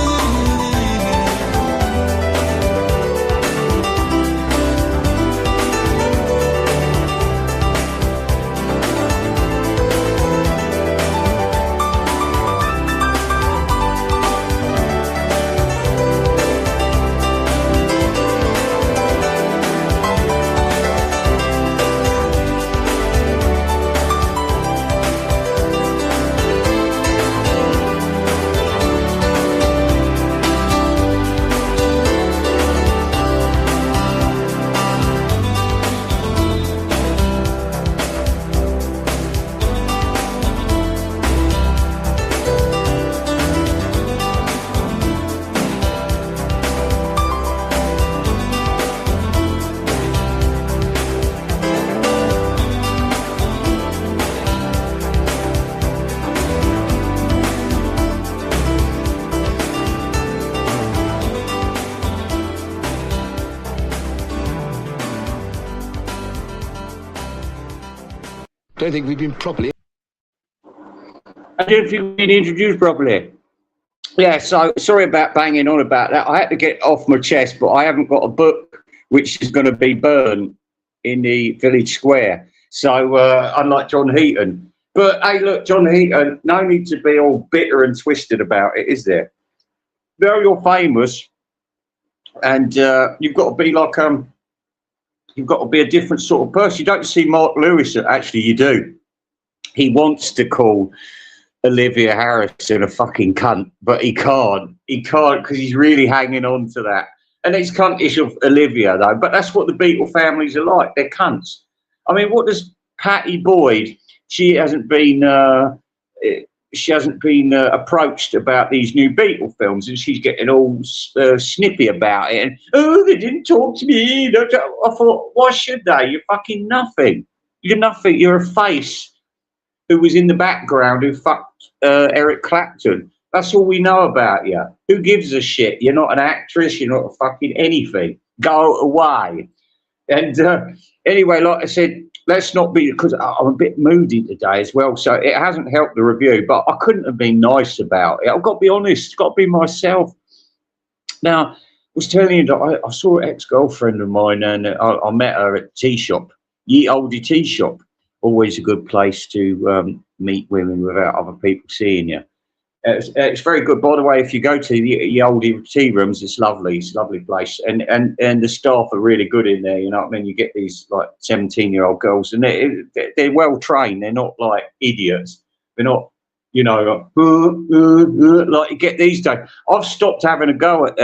don't think we've been properly... I didn't think we'd been introduced properly. Yeah, so sorry about banging on about that. I had to get off my chest, but I haven't got a book which is going to be burned in the village square. So, unlike John Heaton. But, hey, look, John Heaton, no need to be all bitter and twisted about it, is there? Though you're famous, and you've got to be like, you've got to be a different sort of person. You don't see Mark Lewis, actually you do. He wants to call Olivia Harrison a fucking cunt, but he can't. He can't because he's really hanging on to that. And it's cuntish of Olivia, though. But that's what the Beatle families are like. They're cunts. I mean, what does Patty Boyd? She hasn't been approached about these new Beatle films, and she's getting all snippy about it. And they didn't talk to me. I thought, why should they? You're fucking nothing. You're nothing. You're a face who was in the background who fucked Eric Clapton. That's all we know about you. Who gives a shit? You're not an actress. You're not a fucking anything. Go away. And anyway, like I said, let's not be, because I'm a bit moody today as well, so it hasn't helped the review, but I couldn't have been nice about it. I've got to be honest. I've got to be myself. Now, I was telling you that I saw an ex-girlfriend of mine, and I met her at the tea shop, Ye Oldie Tea Shop. Always a good place to meet women without other people seeing you. It's very good, by the way. If you go to the oldie tea rooms, it's lovely. It's a lovely place, and the staff are really good in there. You know what I mean? You get these like 17-year-old girls, and they're well trained. They're not like idiots. They're not, you know, like you get these days. I've stopped having a go at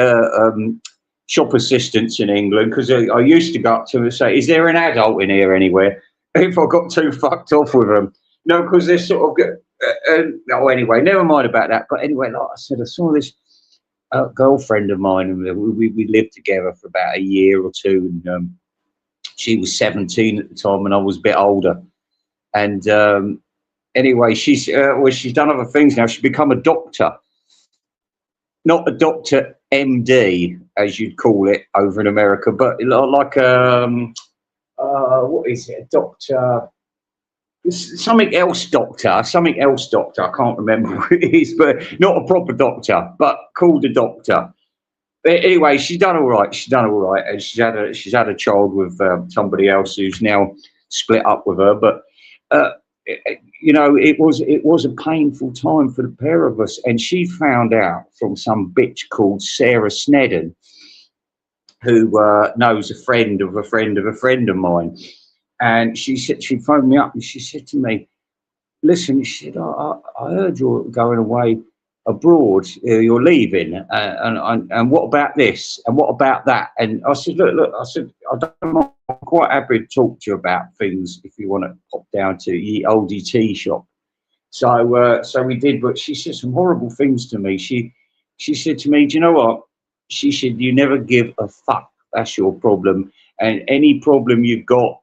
shop assistants in England because I used to go up to them and say, "Is there an adult in here anywhere?" If I got too fucked off with them, no, because they're sort of good. No, anyway, never mind about that. But anyway, like I said, I saw this girlfriend of mine, and we lived together for about a year or two. And she was 17 at the time, and I was a bit older. And anyway, she's done other things now. She's become a doctor, not a doctor MD as you'd call it over in America, but like what is it, a doctor? Something else doctor. I can't remember what it is, but not a proper doctor, but called a doctor. But anyway, she's done all right. And she's had a child with somebody else who's now split up with her. But you know, it was a painful time for the pair of us. And she found out from some bitch called Sarah Snedden, who knows a friend of a friend of a friend of mine. And she said, she phoned me up and she said to me, "Listen," she said, I heard you're going away abroad, you're leaving, and what about this? And what about that? And I said, look, I said, I'm quite happy to talk to you about things if you want to pop down to Ye Oldie Tea Shop. So we did, but she said some horrible things to me. She said to me, "Do you know what?" She said, "You never give a fuck. That's your problem. And any problem you've got,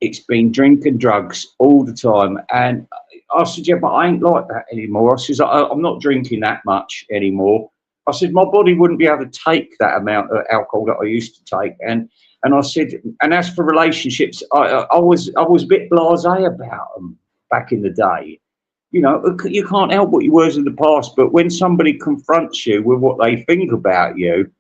it's been drinking drugs all the time." And I said, "Yeah, but I ain't like that anymore." I said, "I'm not drinking that much anymore." I said, "My body wouldn't be able to take that amount of alcohol that I used to take." And I said, and as for relationships, I was a bit blasé about them back in the day. You know, you can't help what you were in the past, but when somebody confronts you with what they think about you,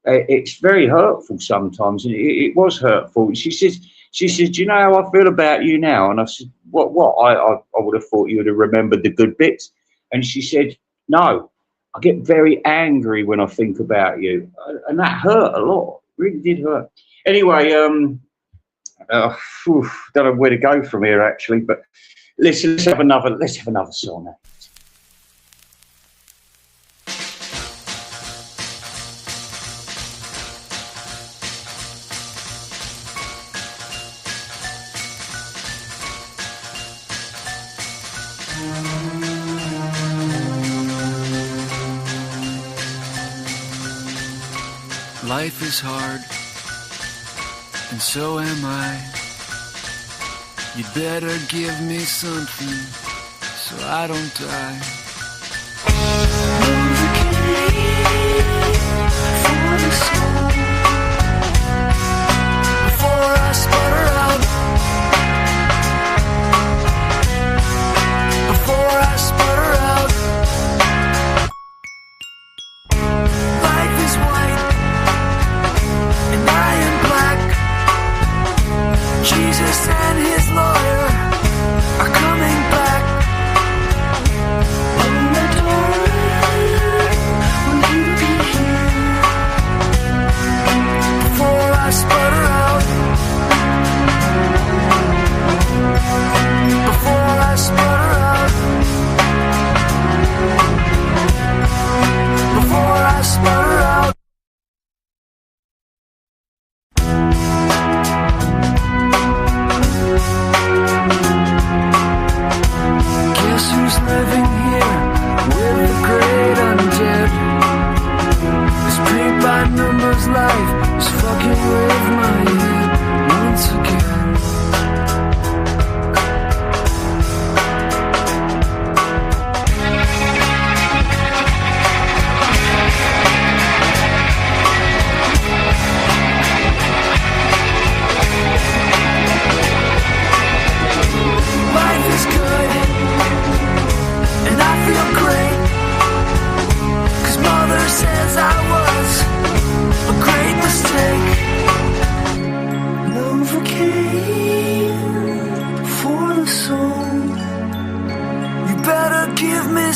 it's very hurtful sometimes. And it was hurtful. She says, "Do you know how I feel about you now?" And I said, What? I would have thought you would have remembered the good bits. And she said, "No, I get very angry when I think about you." And that hurt a lot. It really did hurt. Anyway, don't know where to go from here actually, but listen, let's have another song now. Life is hard, and so am I. You'd better give me something so I don't die. Before I sputter out,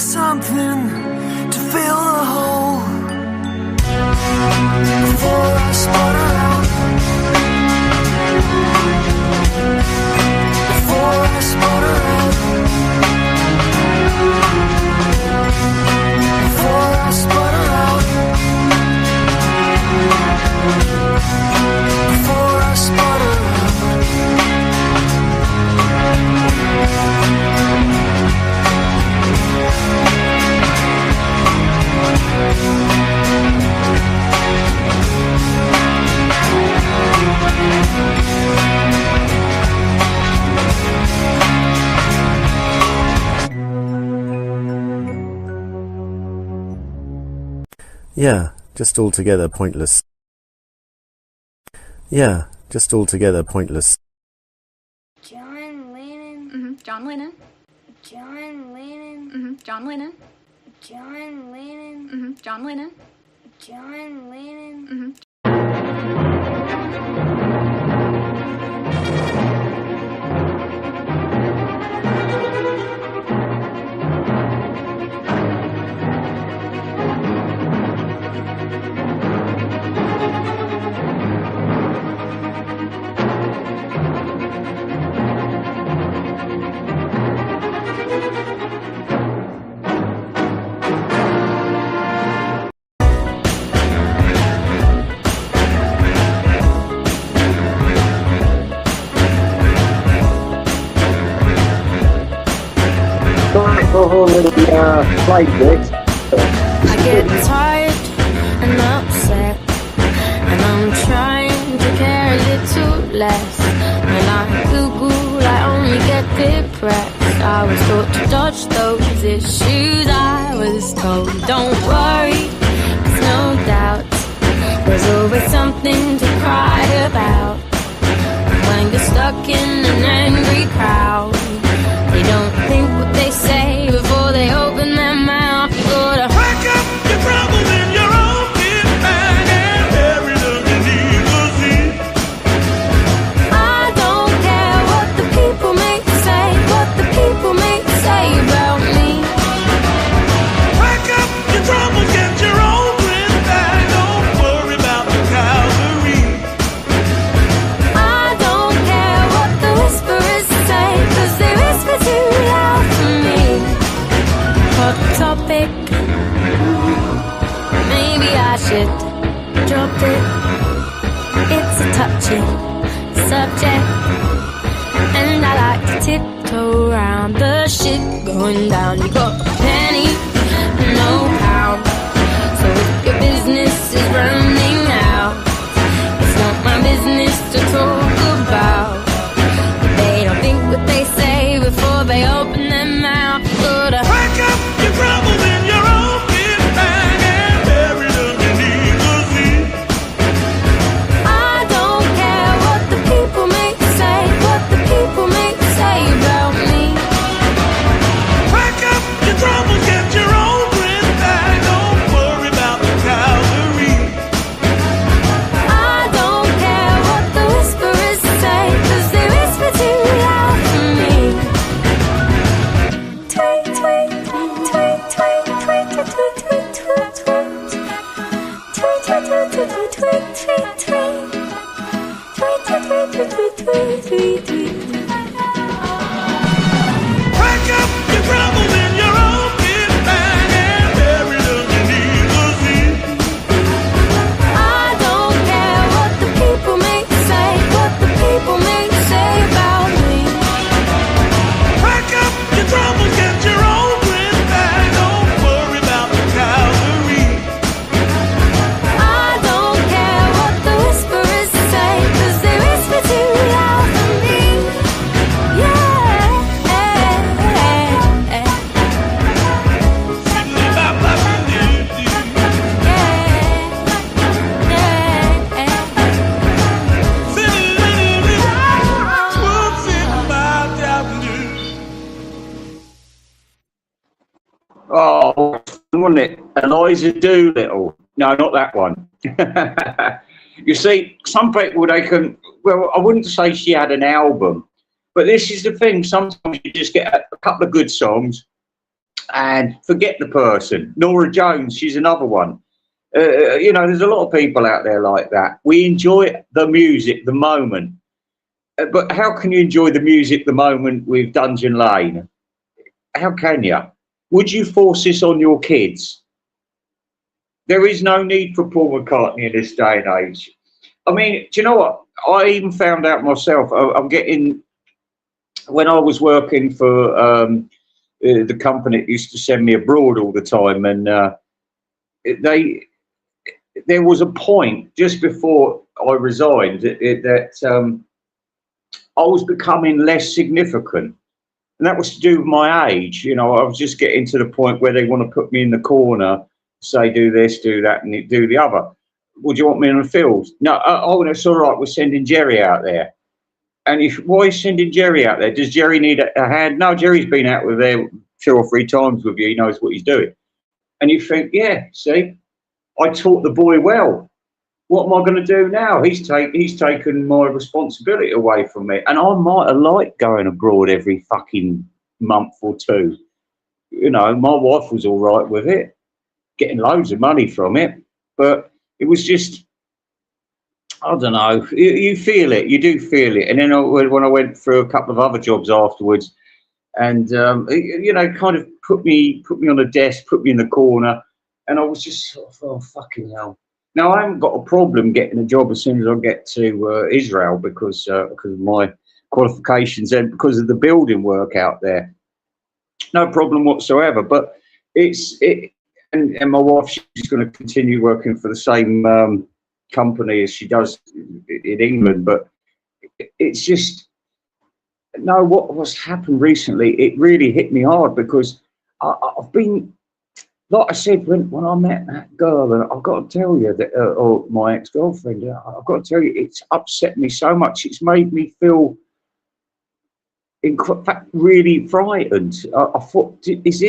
something to fill the hole before I sputter out. Before I sputter out. Before I sputter out. Before I sputter out. Yeah, just altogether pointless. Yeah, just altogether pointless. John Lennon. John Lennon. John Lennon. John Lennon. John Lennon. John Lennon. John Lennon. Play this. I get tired and upset, and I'm trying to care a little less. When I Google, I only get depressed. I was taught to dodge those issues. I was told, don't worry, 'cause no doubt there's always something to cry about. When you're stuck in an angry crowd, they don't think what they say before they open their mouth. You gotta Pack up your troubles in your own kit bag and bury them beneath the sea. I don't care what the people may say, what the people may say about me. Pack up your troubles, get your own grip bag. Don't worry about the cavalry. I don't care what the whisperers say, 'cause they whisper too loud for me. Hot topic, maybe I should drop it. It's a touchy subject, and I like to tiptoe around the shit going down. You got a penny, no pound, so if your business is running out, it's not my business to talk about. They don't think what they say before they open their mouth. Gotta Pack up your troubles in your own kit bag and bury them beneath the sea. I don't care what the people may say, what the people may say about me. Pack up your troubles, get your own grip bag. Don't worry about the cavalry. I don't care what the whisperers say, 'cause they whisper too loud for me. Tweet, tweet, tweet, tweet, tweet, tweet, tweet, tweet, tweet, tweet. Tweet, tweet, tweet, tweet, tweet, tweet, tweet, tweet. Tweet, tweet, tweet, tweet, tweet, tweet, tweet, tweet. Pack up your troubles in your own kit bag and bury them beneath the sea. I don't care what the people may say, what the people may say about me. Pack up your troubles, get your own grip bag. Don't worry about the cavalry. I don't care what the whisperers say, 'cause they whisper too loud for me. Oh, wasn't it? Eliza Doolittle. No, not that one. You see, some people, they can, well, I wouldn't say she had an album, but this is the thing. Sometimes you just get a couple of good songs and forget the person. Nora Jones, she's another one. You know, there's a lot of people out there like that. We enjoy the music, the moment. But how can you enjoy the music, the moment with Dungeon Lane? How can you? Would you force this on your kids? There is no need for Paul McCartney in this day and age. I mean, do you know what? I even found out myself. I'm getting, when I was working for the company that used to send me abroad all the time, and there was a point just before I resigned that I was becoming less significant. And that was to do with my age. You know, I was just getting to the point where they want to put me in the corner, say, do this, do that, and do the other. Would you want me in the field? No, oh, that's all right. We're sending Jerry out there. And why is sending Jerry out there? Does Jerry need a hand? No, Jerry's been out with there 2 or 3 times with you. He knows what he's doing. And you think, yeah, see, I taught the boy well. What am I going to do now? He's taken my responsibility away from me. And I might have liked going abroad every fucking month or 2. You know, my wife was all right with it, getting loads of money from it. But it was just, I don't know, you feel it, you do feel it. And then when I went through a couple of other jobs afterwards, and, you know, kind of put me on a desk, put me in the corner, and I was just sort of, oh, fucking hell. Now, I haven't got a problem getting a job as soon as I get to Israel because of my qualifications and because of the building work out there. No problem whatsoever. But and my wife, she's going to continue working for the same company as she does in England. But it's just, no, what's happened recently, it really hit me hard because I've been, like I said, when I met that girl, and I've got to tell you that, or my ex-girlfriend, I've got to tell you, it's upset me so much. It's made me feel, in fact, really frightened. I thought, is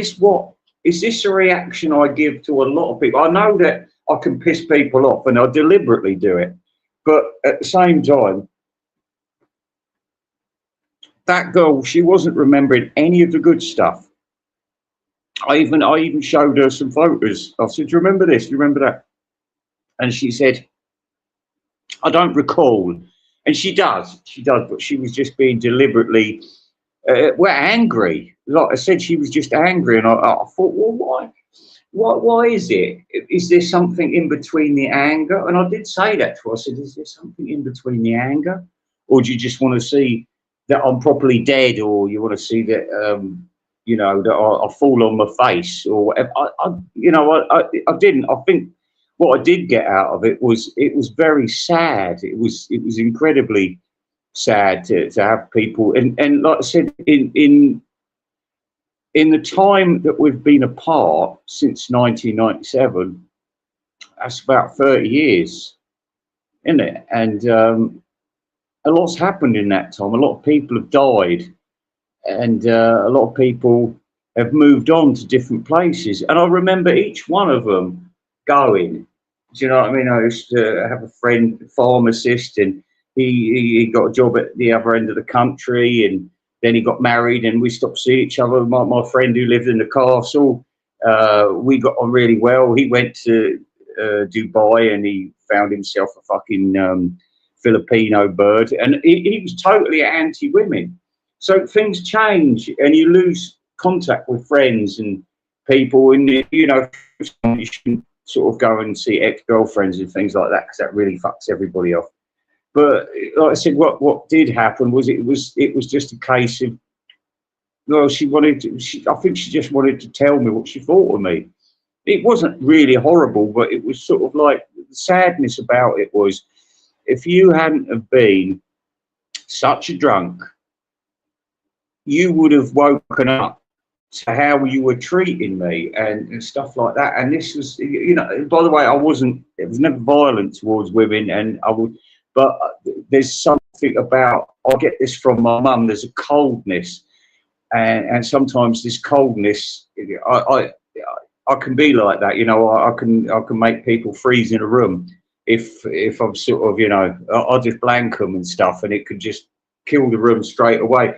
this a reaction I give to a lot of people? I know that I can piss people off, and I deliberately do it, but at the same time, that girl, she wasn't remembering any of the good stuff. I even showed her some photos. I said, do you remember this? Do you remember that? And she said, I don't recall. And she does, but she was just being deliberately, angry. Like I said, she was just angry. And I thought, well, why is it? Is there something in between the anger? And I did say that to her. I said, is there something in between the anger? Or do you just want to see that I'm properly dead? Or you want to see that, you know, that I fall on my face or whatever. I didn't. I think what I did get out of it was very sad. It was incredibly sad to have people. And like I said, in the time that we've been apart since 1997, that's about 30 years, isn't it? And a lot's happened in that time. A lot of people have died. And a lot of people have moved on to different places. And I remember each one of them going. Do you know what I mean? I used to have a friend, pharmacist, and he got a job at the other end of the country. And then he got married and we stopped seeing each other. My friend who lived in the castle, we got on really well. He went to Dubai and he found himself a fucking Filipino bird. And he was totally anti-women. So things change and you lose contact with friends and people, and you know, you shouldn't sort of go and see ex-girlfriends and things like that because that really fucks everybody off. But like I said, what did happen was it was just a case of, well, I think she just wanted to tell me what she thought of me. It wasn't really horrible, but it was sort of like, the sadness about it was, if you hadn't have been such a drunk, you would have woken up to how you were treating me and stuff like that. And this was, you know, by the way, it was never violent towards women, and but there's something about, I get this from my mum, there's a coldness, and sometimes this coldness, I can be like that, you know, I can make people freeze in a room if I'm sort of, you know, I'll just blank them and stuff, and it could just kill the room straight away.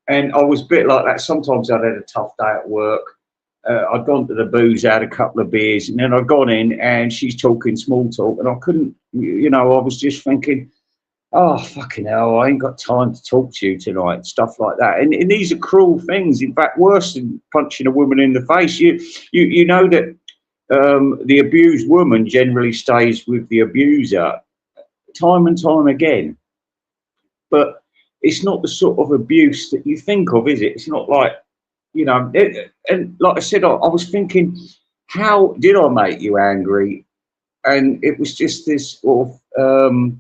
And I was a bit like that. Sometimes I'd had a tough day at work I'd gone to the booze, had a couple of beers, and then I'd gone in and she's talking small talk, and I couldn't, I was just thinking, oh, fucking hell, I ain't got time to talk to you tonight, stuff like that. And these are cruel things. In fact, worse than punching a woman in the face. You know that the abused woman generally stays with the abuser time and time again. But it's not the sort of abuse that you think of, is it? It's not like, and like I said, I was thinking, how did I make you angry? And it was just this sort of,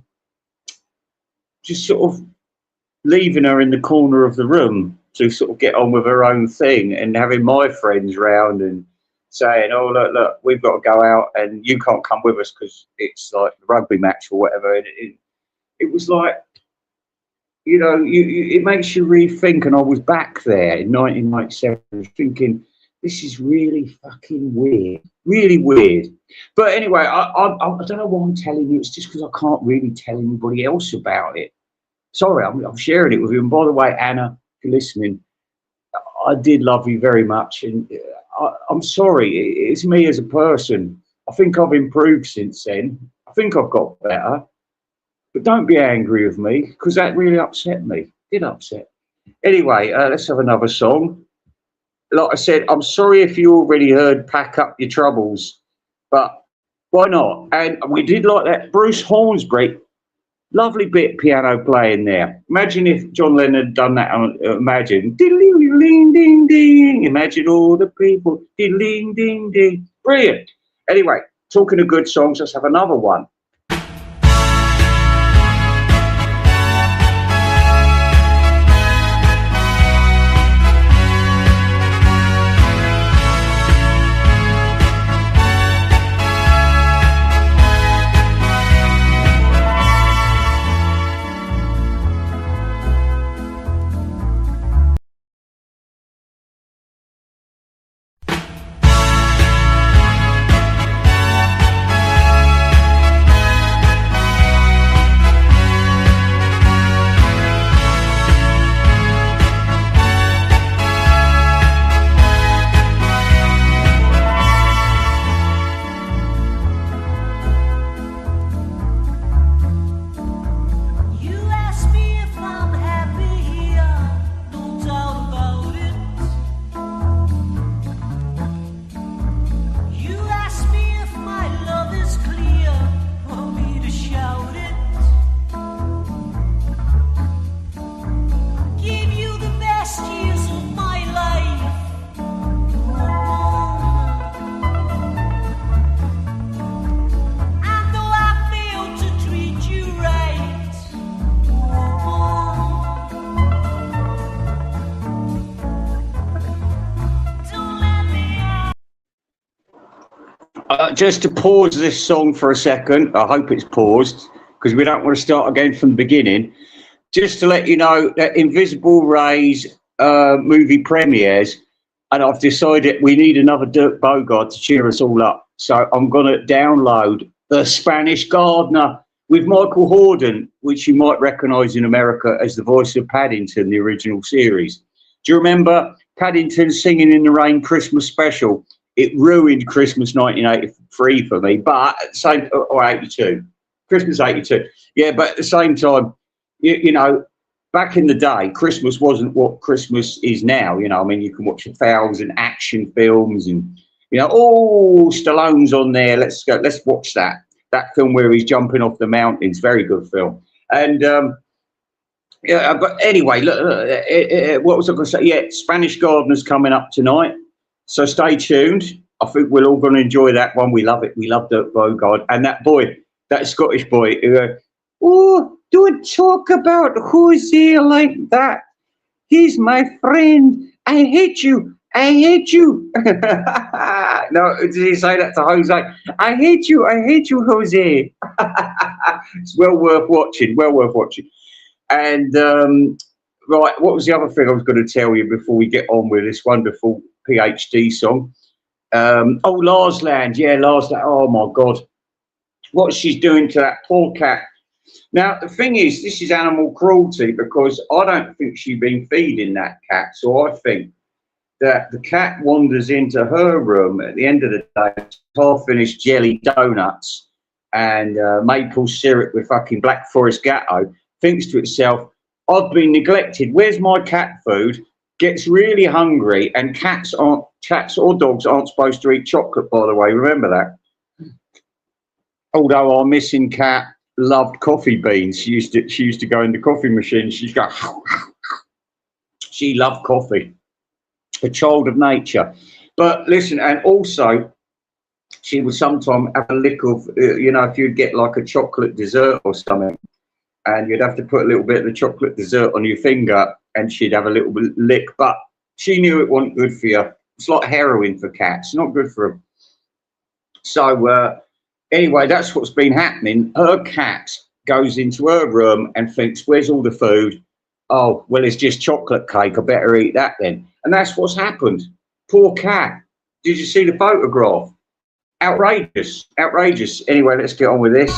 just sort of leaving her in the corner of the room to sort of get on with her own thing, and having my friends round and saying, oh, look, we've got to go out and you can't come with us because it's like a rugby match or whatever. And it was like, it makes you rethink. And I was back there in 1997 thinking, this is really fucking weird, really weird. But anyway, I don't know why I'm telling you. It's just because I can't really tell anybody else about it. Sorry, I'm sharing it with you. And by the way, Anna, if you're listening, I did love you very much. And I'm sorry, it's me as a person. I think I've improved since then. I think I've got better. But don't be angry with me, because that really upset me. It did upset. Anyway, let's have another song. Like I said, I'm sorry if you already heard Pack Up Your Troubles, but why not? And we did like that. Bruce Hornsby, lovely bit of piano playing there. Imagine if John Lennon had done that. Imagine. Ding-ding-ding-ding. Imagine all the people. Ding-ding-ding-ding. Brilliant. Anyway, talking of good songs, let's have another one. Just to pause this song for a second, I hope it's paused, because we don't want to start again from the beginning. Just to let you know that Invisible Ray's movie premieres, and I've decided we need another Dirk Bogarde to cheer us all up. So I'm going to download The Spanish Gardener with Michael Hordern, which you might recognise in America as the voice of Paddington, the original series. Do you remember Paddington Singing in the Rain Christmas special? It ruined Christmas 1983 for me, but at the same, or 82, Christmas 82. Yeah, but at the same time, you know, back in the day, Christmas wasn't what Christmas is now. You know, I mean, you can watch 1,000 action films and, you know, oh, Stallone's on there. Let's go. Let's watch that. That film where he's jumping off the mountains. Very good film. And, yeah, but anyway, look, what was I going to say? Yeah, Spanish Gardener's coming up tonight. So stay tuned. I think we're all going to enjoy that one. We love it. We love Dirk Bogarde. And that boy, that Scottish boy, oh, don't talk about Jose like that. He's my friend. I hate you. I hate you. No, did he say that to Jose? I hate you. I hate you, Jose. It's well worth watching. Well worth watching. And, right, what was the other thing I was going to tell you before we get on with this wonderful PhD song? Oh, Lars Land. Yeah, Lars Land. Oh, my God. What she's doing to that poor cat. Now, the thing is, this is animal cruelty because I don't think she's been feeding that cat. So I think that the cat wanders into her room at the end of the day, half-finished jelly donuts and maple syrup with fucking Black Forest Gatto, thinks to itself, I've been neglected. Where's my cat food? Gets really hungry, and cats or dogs aren't supposed to eat chocolate, by the way. Remember that. Although our missing cat loved coffee beans. She used to go in the coffee machine. She'd go. She loved coffee. A child of nature. But listen, and also, she would sometimes have a lick of, if you'd get like a chocolate dessert or something, and you'd have to put a little bit of the chocolate dessert on your finger, and she'd have a little lick, but she knew it wasn't good for you. It's like heroin for cats, not good for them. So anyway, that's what's been happening. Her cat goes into her room and thinks, where's all the food? Oh, well, it's just chocolate cake. I better eat that then. And that's what's happened. Poor cat. Did you see the photograph? Outrageous, outrageous. Anyway, let's get on with this.